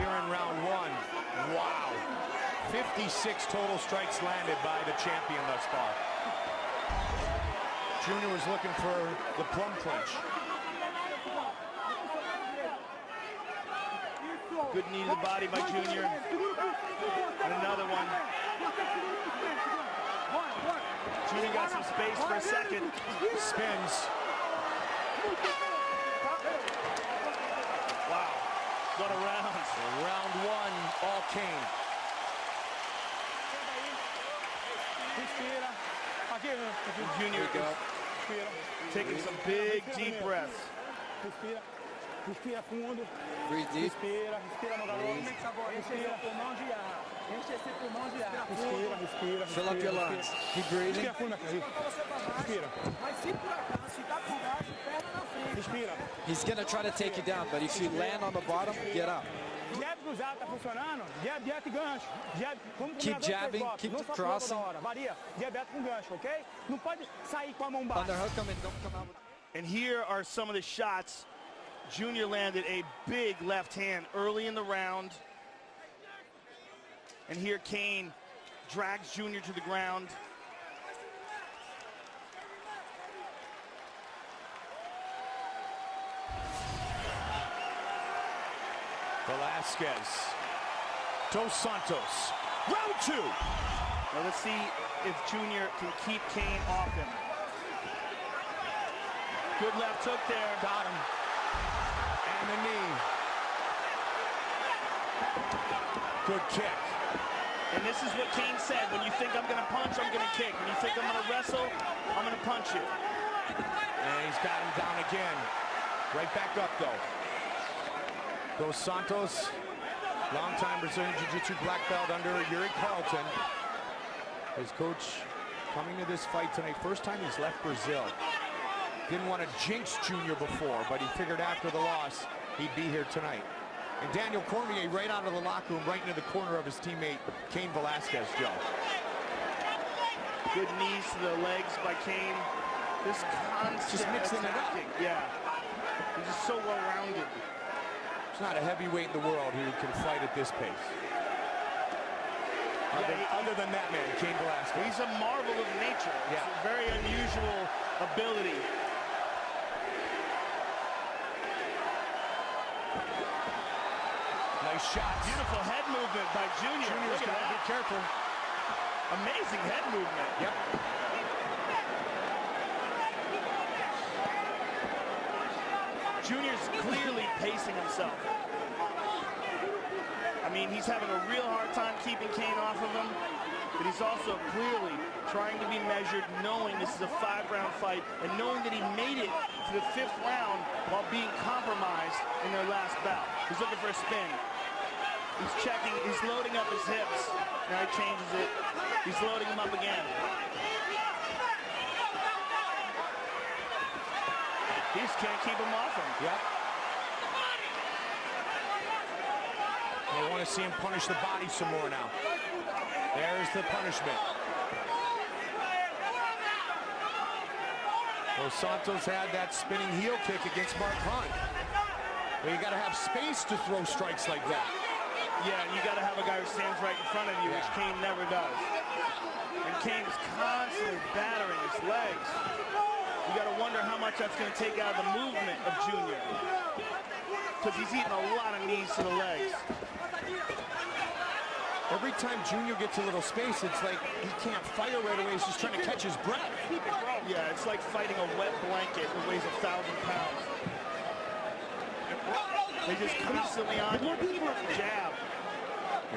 Here in round one. Wow. 56 total strikes landed by the champion thus far. Junior was looking for the plum clinch. Good knee to the body by Junior. And another one. Junior got some space for a second. Spins. Wow. What a round. Round one, all Kane. Junior taking some big, deep breaths. Respira fundo. Breathe deep. Respira no galope. Respira pulmão de ar. Enche esse pulmão de ar. Respira. Fill up your lungs. Keep breathing. Respira fundo, respira. Mas se por acaso ficar por baixo, perna na frente. Respira. He's gonna try to take you down, but if you land on the bottom, get up. Jab cruzado tá funcionando. Jab direto e gancho. Jab, keep jabbing, keep crossing. Varia. Jab direto com gancho, ok? Não pode sair com a mão baixa. Underhook him and don't come out with... And here are some of the shots. Junior landed a big left hand early in the round. And here Kane drags Junior to the ground. Velasquez. Dos Santos. Round two. Now let's see if Junior can keep Kane off him. Good left hook there. Got him. And the knee. Good kick. And this is what Kane said. When you think I'm going to punch, I'm going to kick. When you think I'm going to wrestle, I'm going to punch you. And he's got him down again. Right back up, though. Dos Santos, longtime Brazilian Jiu-Jitsu black belt under Yuri Carlton. His coach coming to this fight tonight. First time he's left Brazil. Didn't want to jinx Junior before, but he figured after the loss, he'd be here tonight. And Daniel Cormier right out of the locker room, right into the corner of his teammate, Cain Velasquez, Joe. Good knees to the legs by Kane. This constant Just mixing attacking. it up. Yeah. He's just so well-rounded. There's not a heavyweight in the world who can fight at this pace. Other than that man, Cain Velasquez. He's a marvel of nature. Yeah. It's a very unusual ability. Nice shot. Beautiful head movement by Junior. Junior's got to be careful. Amazing head movement. Yep. Junior's clearly pacing himself. I mean, he's having a real hard time keeping Cain off of him, but he's also clearly trying to be measured, knowing this is a 5-round fight, and knowing that he made it to the 5th round while being compromised in their last bout. He's looking for a spin. He's checking, he's loading up his hips. Now he changes it. He's loading him up again. He just can't keep him off him. Yep. They want to see him punish the body some more now. There's the punishment. Well, Santos had that spinning heel kick against Mark Hunt. But you got to have space to throw strikes like that. Yeah, and you got to have a guy who stands right in front of you, which Cain never does. And Cain is constantly battering his legs. You got to wonder how much that's going to take out of the movement of Junior, because he's eating a lot of knees to the legs. Every time Junior gets a little space, it's like he can't fire right away. He's just trying to catch his breath. Yeah, it's like fighting a wet blanket that weighs 1,000 pounds. They just constantly on you. Jab.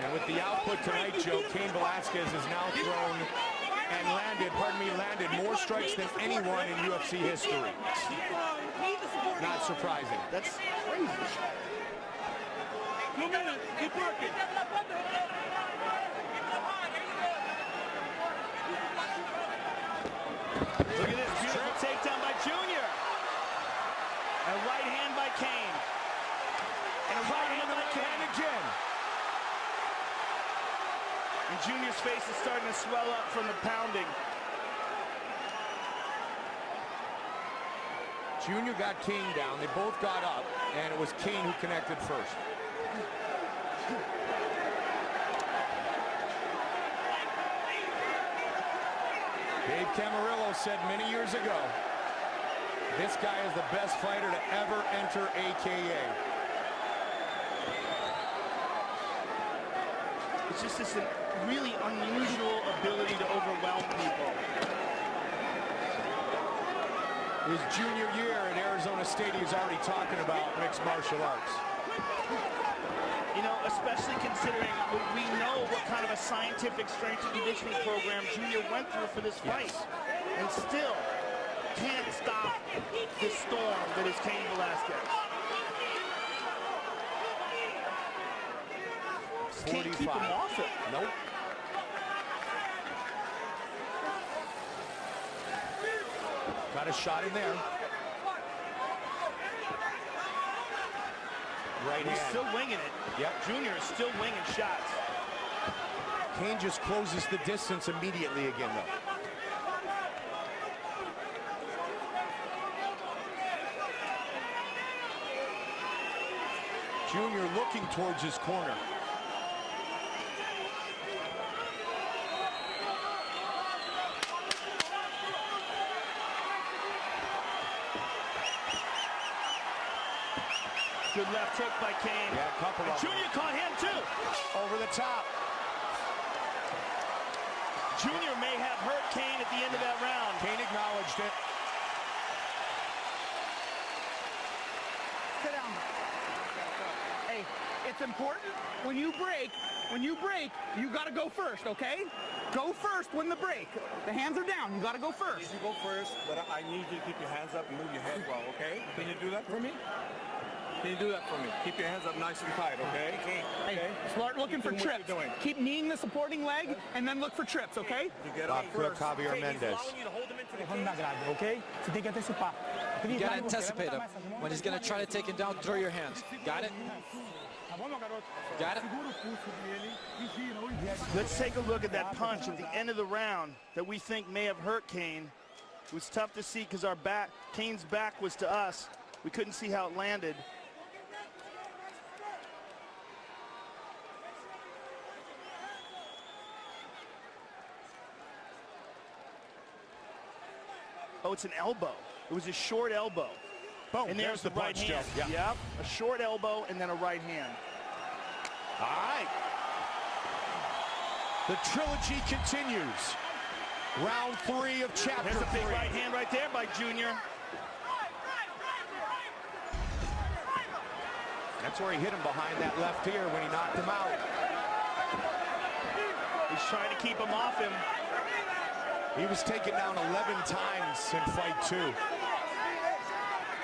And with the output tonight, Joe, Cain Velasquez has now thrown and landed more strikes than anyone in UFC history. Not surprising. That's crazy. Keep working. Look at this beautiful takedown by Junior. A right hand by Cain. And a right hand by Cain again. And Junior's face is starting to swell up from the pounding. Junior got Cain down. They both got up, and it was Cain who connected first. Dave Camarillo said many years ago, this guy is the best fighter to ever enter AKA. It's just this really unusual ability to overwhelm people. His junior year at Arizona State, he's already talking about mixed martial arts. You know, especially considering we know what kind of a scientific strength and conditioning program Junior went through for this fight. And still can't stop the storm that is Cain Velasquez. Just can't keep him off it. Nope. Got a shot in there. Right He's hand. still winging it. Yep. Junior is still winging shots. Cain just closes the distance immediately again, though. Junior looking towards his corner. Good left hook by Cain. Yeah, a couple of Junior them. caught him too. Over the top. Junior may have hurt Cain at the end of that round. Cain acknowledged it. Sit down. Hey, it's important when you break, you got to go first, okay? Go first when the break. The hands are down. You got to go first. You go first, but I need you to keep your hands up and move your head well, okay? Can you do that for me? Can you do that for me? Keep your hands up nice and tight, okay? Hey, start looking for trips. Keep kneeing the supporting leg and then look for trips, okay? You get Top up cook first. Javier Mendez. Okay? You gotta anticipate him. When he's gonna try to take him down, throw your hands. Got it? Got it? Let's take a look at that punch at the end of the round that we think may have hurt Cain. It was tough to see because Cain's back was to us. We couldn't see how it landed. Oh, it's an elbow. It was a short elbow. Boom, And there's the right punch, hand. Joe. Yeah. Yep, a short elbow and then a right hand. All right. The trilogy continues. Round 3 of chapter 3. There's a big right hand right there by Junior. That's where he hit him behind that left ear when he knocked him out. He's trying to keep him off him. He was taken down 11 times in fight 2.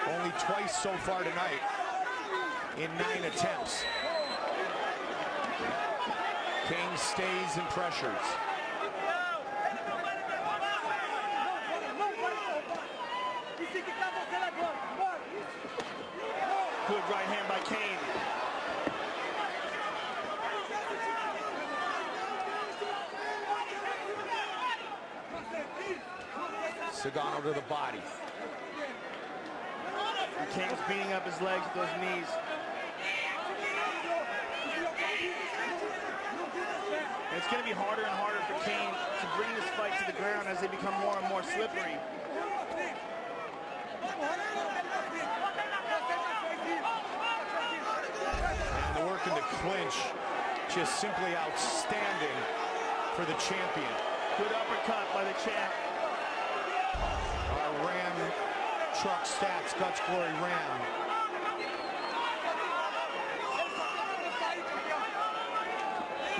Only twice so far tonight in 9 attempts. King stays and pressures. Good right hand by Kane. Sagano to the body. Kane's beating up his legs with those knees. And it's going to be harder and harder for Kane to bring this fight to the ground as they become more and more slippery. And the work in the clinch, just simply outstanding for the champion. Good uppercut by the champ. Our Ram Truck Stats, Guts Glory Ram.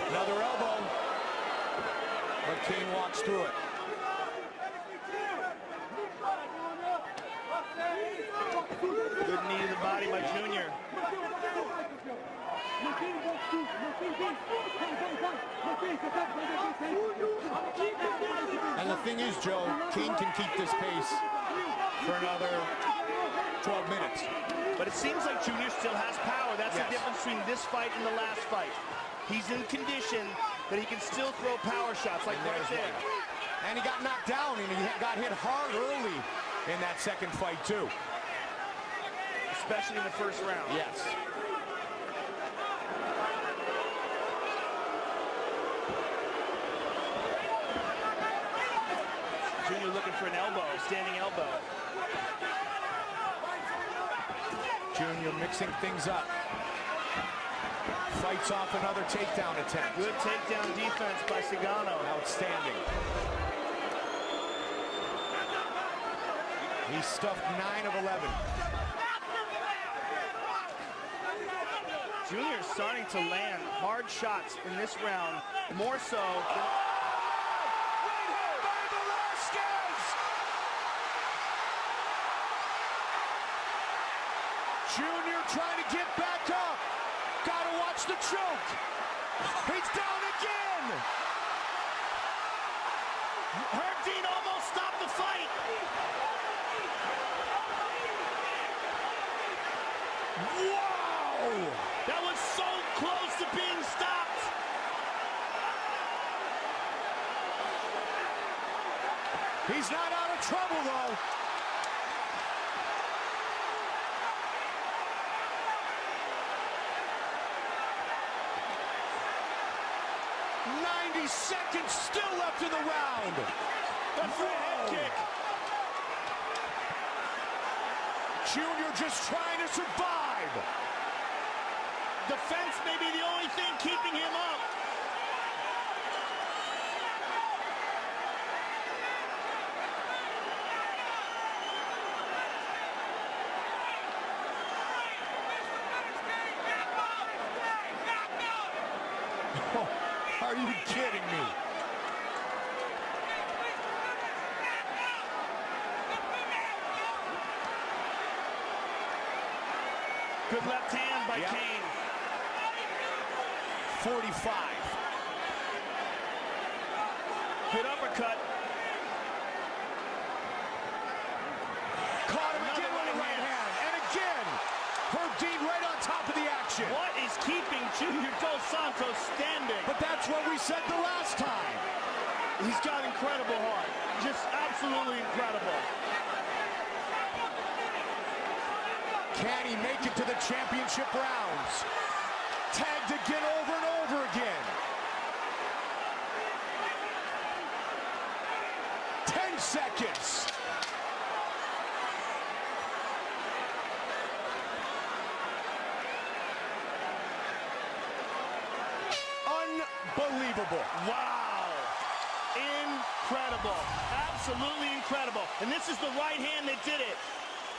Another elbow, but Kane walks through it. Good knee to the body by Junior. And the thing is, Joe, King can keep this pace for another 12 minutes. But it seems like Junior still has power. That's the difference between this fight and the last fight. He's in condition that he can still throw power shots like right there. And he got knocked down, and he got hit hard early in that second fight, too. Especially in the first round. Yes. Junior looking for an elbow, standing elbow. Junior mixing things up. Fights off another takedown attempt. Good takedown defense by Sagano. Outstanding. He stuffed 9 of 11. Junior's starting to land hard shots in this round, more so than... Junior trying to get back up. Gotta watch the choke. He's down again. Herb almost stopped the fight. Wow! That was so close to being stopped. He's not out of trouble, though. Seconds still left in the round. That's a head kick. Junior just trying to survive. Defense may be the only thing keeping him up. Are you kidding me? Good left hand by Kane. 45. Good uppercut. Caught him again with the right hand. And again, Herb Dean right on top of the action. What is keeping Junior Dos Santos standing? But that's what we said the last time. He's got incredible heart. Just absolutely incredible. Can he make it to the championship rounds? Tagged again over and over again. 10 seconds. Unbelievable. Wow. Incredible. Absolutely incredible. And this is the right hand that did it.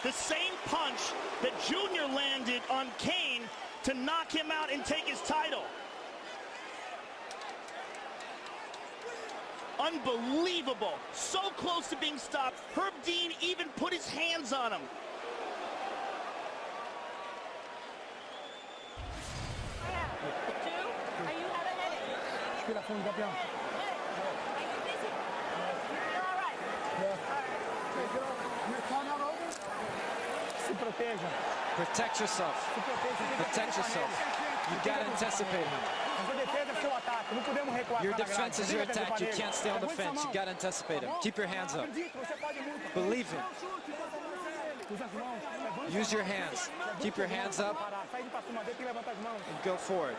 The same punch that Junior landed on Cain to knock him out and take his title. Unbelievable. So close to being stopped. Herb Dean even put his hands on him. Protect yourself. Protect yourself. You gotta anticipate him. Your defense is your attack. You can't stay on the fence. You gotta anticipate him. Keep your hands up. Believe him. Use your hands. Keep your hands up and go forward.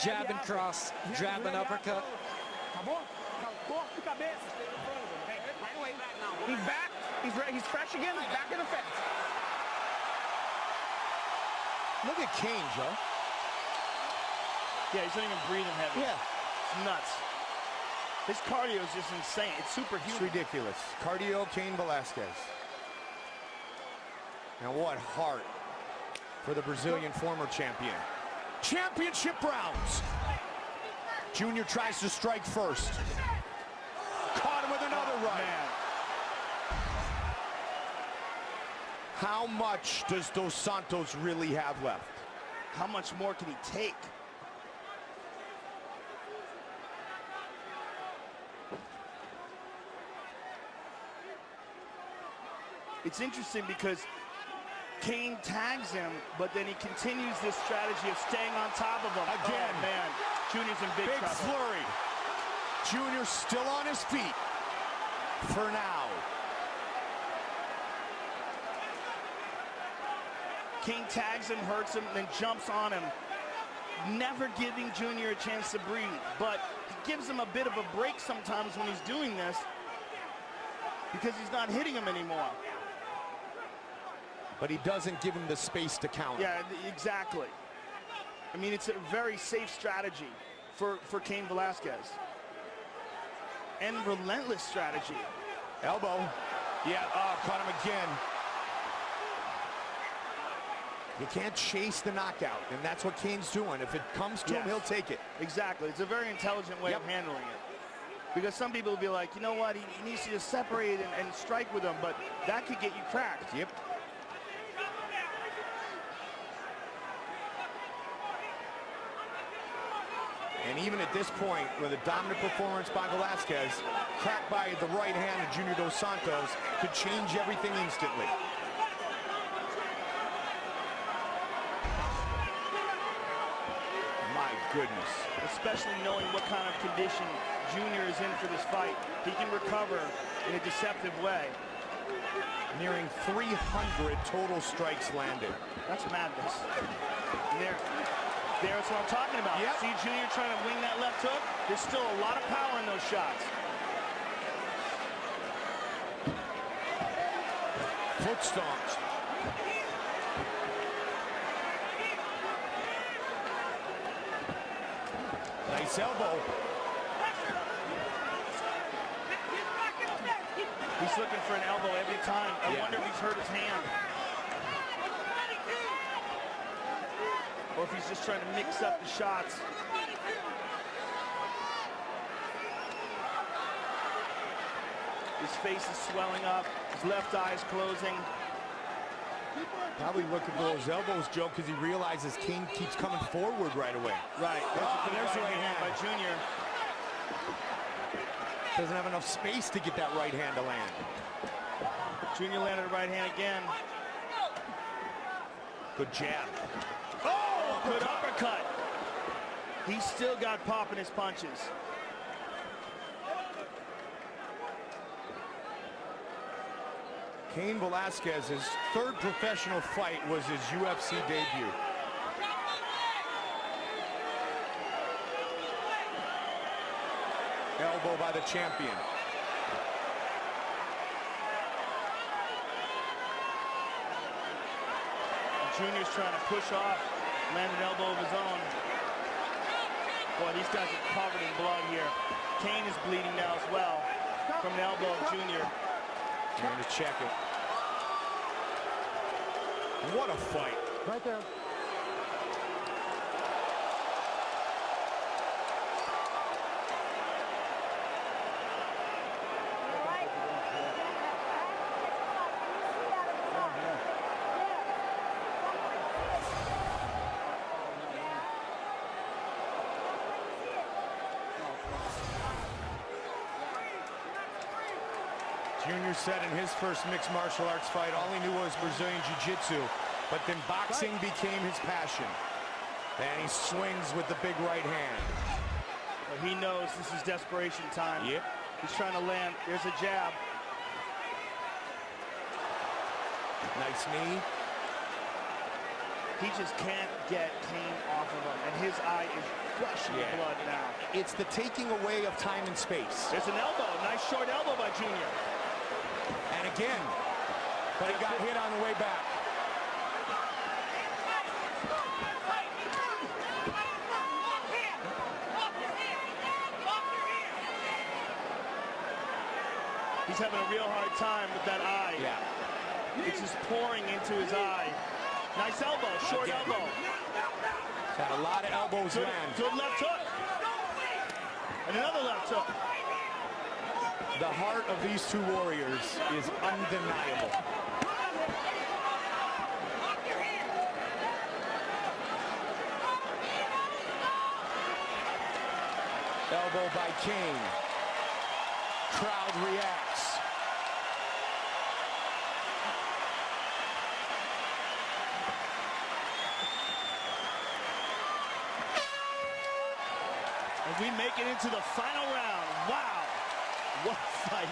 Jab and cross, jab and uppercut. He's back. He's fresh again. He's back in the fence. Look at Cain, Joe. Yeah, he's not even breathing heavy. Yeah. It's nuts. His cardio is just insane. It's superhuman. It's ridiculous. Cardio, Cain Velasquez. And what heart for the Brazilian former champion. Championship rounds. Junior tries to strike first. Caught him with another right. Man. How much does Dos Santos really have left? How much more can he take? It's interesting because Cain tags him, but then he continues this strategy of staying on top of him. Again. Oh, man. Junior's in big trouble. Flurry. Junior still on his feet for now. Cain tags him, hurts him, then jumps on him, never giving Junior a chance to breathe. But he gives him a bit of a break sometimes when he's doing this because he's not hitting him anymore. But he doesn't give him the space to counter. Yeah, exactly. I mean, it's a very safe strategy for Cain Velasquez. And relentless strategy. Elbow. Yeah, caught him again. You can't chase the knockout, and that's what Cain's doing. If it comes to him, he'll take it. Exactly. It's a very intelligent way of handling it. Because some people will be like, you know what, he needs to just separate and strike with him, but that could get you cracked. Yep. And even at this point, with a dominant performance by Velasquez, cracked by the right hand of Junior Dos Santos, could change everything instantly. My goodness. Especially knowing what kind of condition Junior is in for this fight. He can recover in a deceptive way. Nearing 300 total strikes landed. That's madness. There's what I'm talking about. Yep. See Junior trying to wing that left hook? There's still a lot of power in those shots. Foot stomps. Nice elbow. He's looking for an elbow every time. I wonder if he's hurt his hand. Or if he's just trying to mix up the shots. His face is swelling up. His left eye is closing. Probably looking for those elbows, Joe, because he realizes Cain keeps coming forward right away. Right. There's the right hand by Junior. Doesn't have enough space to get that right hand to land. Junior landed a right hand again. Good jab. Oh, good uppercut. He's still got pop in his punches. Cain Velasquez's third professional fight was his UFC debut. Elbow by the champion. Junior's trying to push off Landed an elbow of his own. Boy, these guys are covered in blood here. Kane is bleeding now as well from the elbow of Junior. Trying to check it. What a fight. Right there. Junior said in his first mixed martial arts fight, all he knew was Brazilian Jiu-Jitsu, but then boxing became his passion. And he swings with the big right hand. Well, he knows this is desperation time. Yep. He's trying to land. There's a jab. Nice knee. He just can't get Kane off of him, and his eye is gushing blood now. It's the taking away of time and space. There's an elbow. Nice short elbow by Junior. And again, but he got hit on the way back. He's having a real hard time with that eye. Yeah. It's just pouring into his eye. Nice elbow, short elbow. Had a lot of elbows land. Good left hook. And another left hook. The heart of these two warriors is undeniable. Elbow by Kane. Crowd reacts. As we make it into the final round. Wow. What a fight.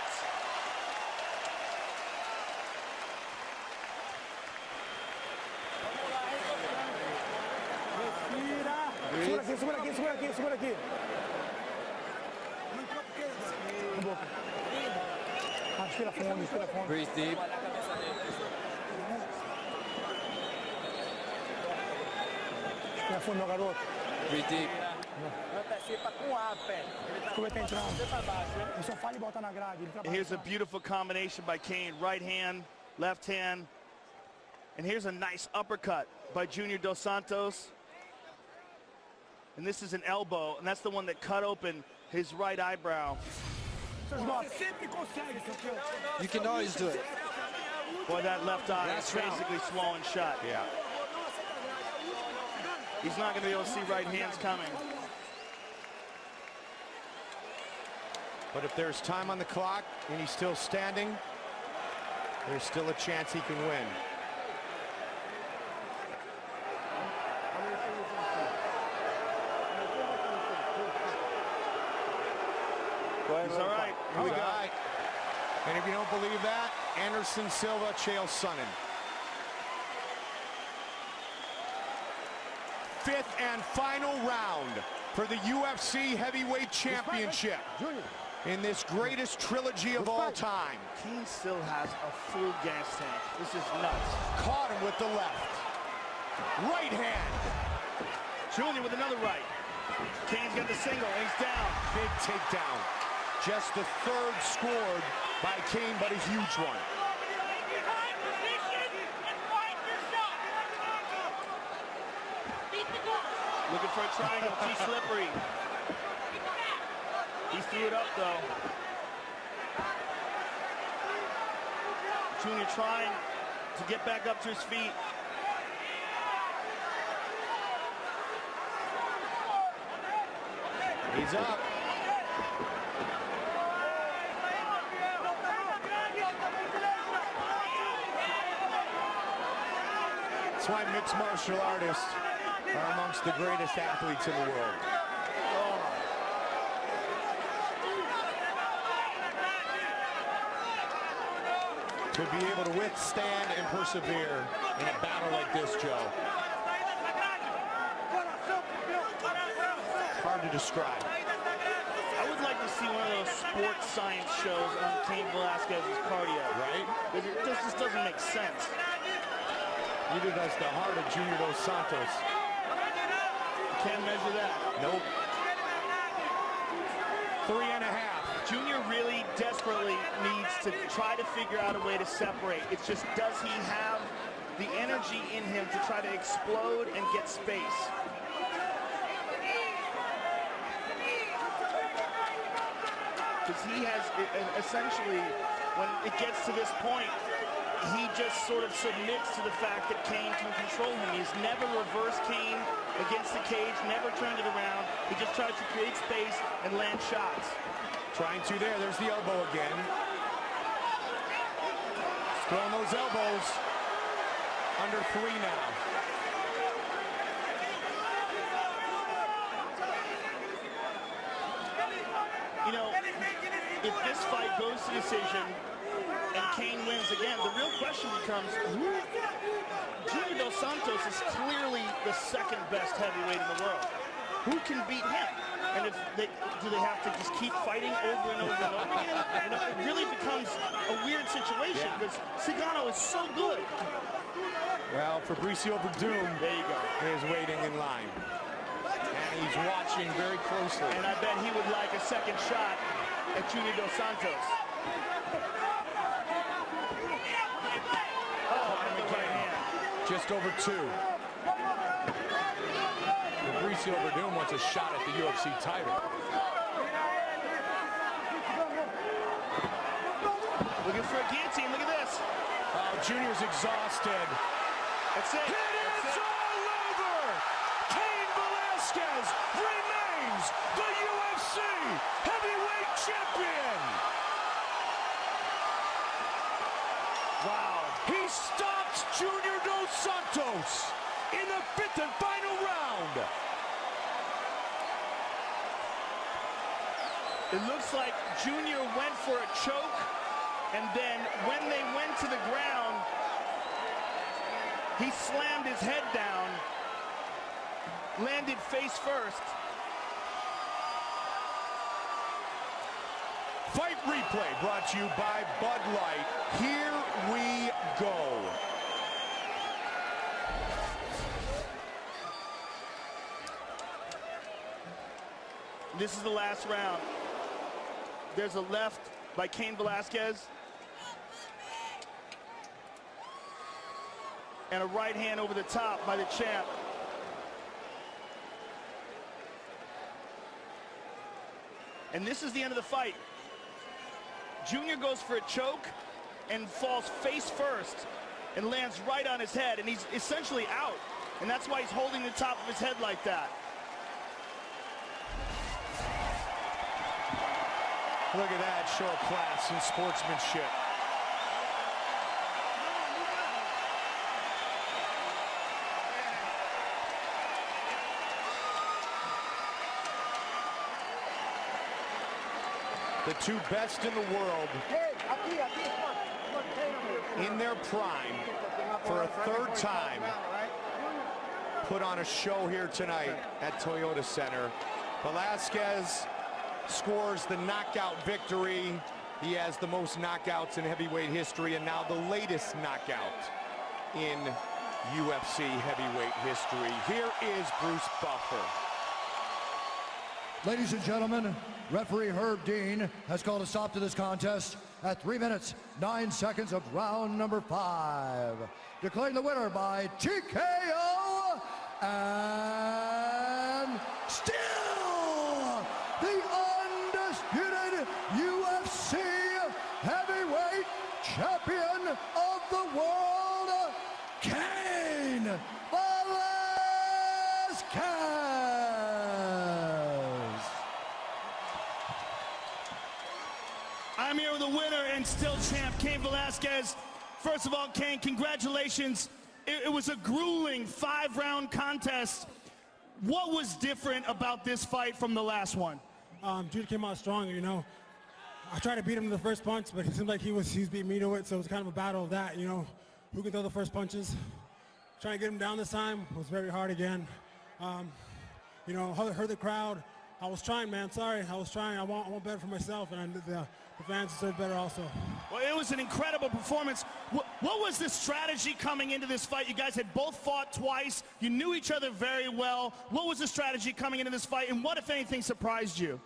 Segura aqui, segura aqui, segura aqui. Na boca. Respira fundo, respira fundo. Breathe deep. Respira fundo, meu garoto. Breathe deep. Here's a beautiful combination by Kane. Right hand, left hand. And here's a nice uppercut by Junior Dos Santos. And this is an elbow, and that's the one that cut open his right eyebrow. You can always do it. Boy, that left eye is basically swollen shut. Yeah. He's not going to be able to see right hands coming. But if there's time on the clock and he's still standing, there's still a chance he can win. He's all right. Here we go. And if you don't believe that, Anderson Silva, Chael Sonnen. Fifth and final round for the UFC Heavyweight Championship in this greatest trilogy of all time. Kane still has a full gas tank. This is nuts. Caught him with the left. Right hand. Junior with another right. Kane's got the single, and he's down. Big takedown. Just the third scored by Kane, but a huge one. Looking for a triangle, too slippery. He threw it up, though. Junior trying to get back up to his feet. He's up. That's why mixed martial artists are amongst the greatest athletes in the world. To be able to withstand and persevere in a battle like this, Joe. Hard to describe. I would like to see one of those sports science shows on Cain Velasquez's cardio. Right? It just doesn't make sense. Neither does the heart of Junior Dos Santos. Can't measure that. Nope. 3.5. Junior really desperately needs to try to figure out a way to separate. It's just, does he have the energy in him to try to explode and get space? Because he has, essentially, when it gets to this point, he just sort of submits to the fact that Cain can control him. He's never reversed Cain against the cage, never turned it around. He just tries to create space and land shots. Trying to there. There's the elbow again. Throwing those elbows. Under 3 now. You know, if this fight goes to decision and Cain wins again, the real question becomes, Junior Dos Santos is clearly the second best heavyweight in the world. Who can beat him? And if do they have to just keep fighting over and over and over again? You know, it really becomes a weird situation because Cigano is so good. Well, Fabricio Verdum there you go. is waiting in line. And he's watching very closely. And I bet he would like a second shot at Junior Dos Santos. Oh, and the right hand. Just over 2. Fabricio Verdum wants a shot at the UFC title. Looking for a guillotine. Look at this. Junior's exhausted. That's it. It is all over. Cain Velasquez remains the UFC heavyweight champion. Wow. He stops Junior Dos Santos in the 5th and final round. It looks like Junior went for a choke, and then when they went to the ground, he slammed his head down, landed face first. Fight replay brought to you by Bud Light. Here we go. This is the last round. There's a left by Cain Velasquez. And a right hand over the top by the champ. And this is the end of the fight. Junior goes for a choke and falls face first and lands right on his head, and he's essentially out. And that's why he's holding the top of his head like that. Look at that, show of class and sportsmanship. The two best in the world in their prime for a 3rd time put on a show here tonight at Toyota Center. Velasquez scores the knockout victory. He has the most knockouts in heavyweight history, and now the latest knockout in UFC heavyweight history. Here is Bruce Buffer. Ladies and gentlemen, referee Herb Dean has called a stop to this contest at 3 minutes, 9 seconds of round number 5. Declaring the winner by TKO, and still the undisputed UFC heavyweight champion of the world, Cain Velasquez. I'm here with the winner and still champ, Cain Velasquez. First of all, Cain, congratulations. It was a grueling 5-round contest. What was different about this fight from the last one? Jude came out stronger, you know. I tried to beat him in the first punch, but it seemed like he was beating me to it, so it was kind of a battle of that, you know. Who can throw the first punches? Trying to get him down this time was very hard again. You know, heard the crowd. I was trying, man. Sorry, I was trying. I want better for myself, and the fans deserve better also. Well, it was an incredible performance. What was the strategy coming into this fight? You guys had both fought twice. You knew each other very well. What was the strategy coming into this fight, and what, if anything, surprised you?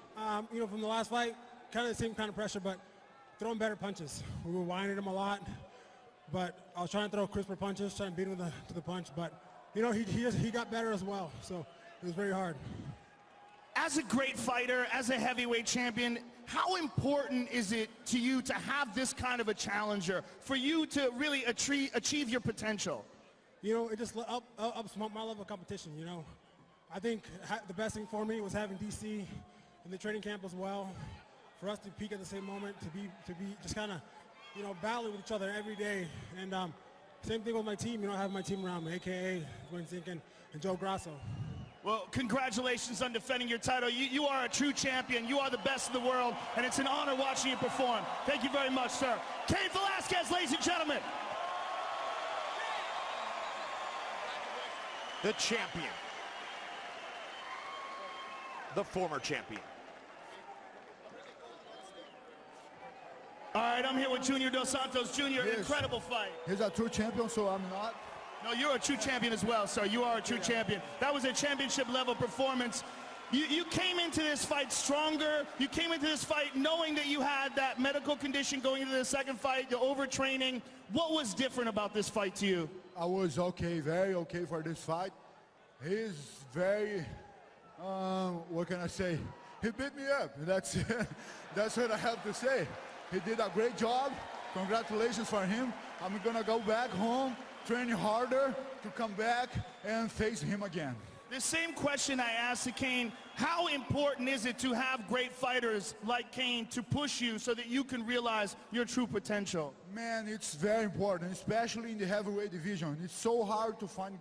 You know, from the last fight, kind of the same kind of pressure, but throwing better punches. We were winding him a lot, but I was trying to throw crisper punches, trying to beat him to the punch. But, you know, he got better as well, so it was very hard. As a great fighter, as a heavyweight champion, how important is it to you to have this kind of a challenger, for you to really achieve your potential? You know, it just ups my level of competition, you know. I think the best thing for me was having DC in the training camp as well, for us to peak at the same moment, to be just kind of, you know, battling with each other every day. And same thing with my team, you know, I have my team around me, a.k.a. Gwen Zinkin and Joe Grasso. Well, congratulations on defending your title. You are a true champion. You are the best in the world, and it's an honor watching you perform. Thank you very much, sir. Cain Velasquez, ladies and gentlemen. The champion. The former champion. All right, I'm here with Junior Dos Santos. Junior, Yes. incredible fight. He's a true champion, so I'm not. No, you're a true champion as well, sir. You are a true champion. That was a championship level performance. You came into this fight stronger. You came into this fight knowing that you had that medical condition going into the second fight, the overtraining. What was different about this fight to you? I was okay, very okay for this fight. He's very, what can I say? He beat me up. That's what I have to say. He did a great job. Congratulations for him. I'm gonna go back home, train harder to come back and face him again. The same question I asked to Cain, how important is it to have great fighters like Cain to push you so that you can realize your true potential? Man, it's very important, especially in the heavyweight division. It's so hard to find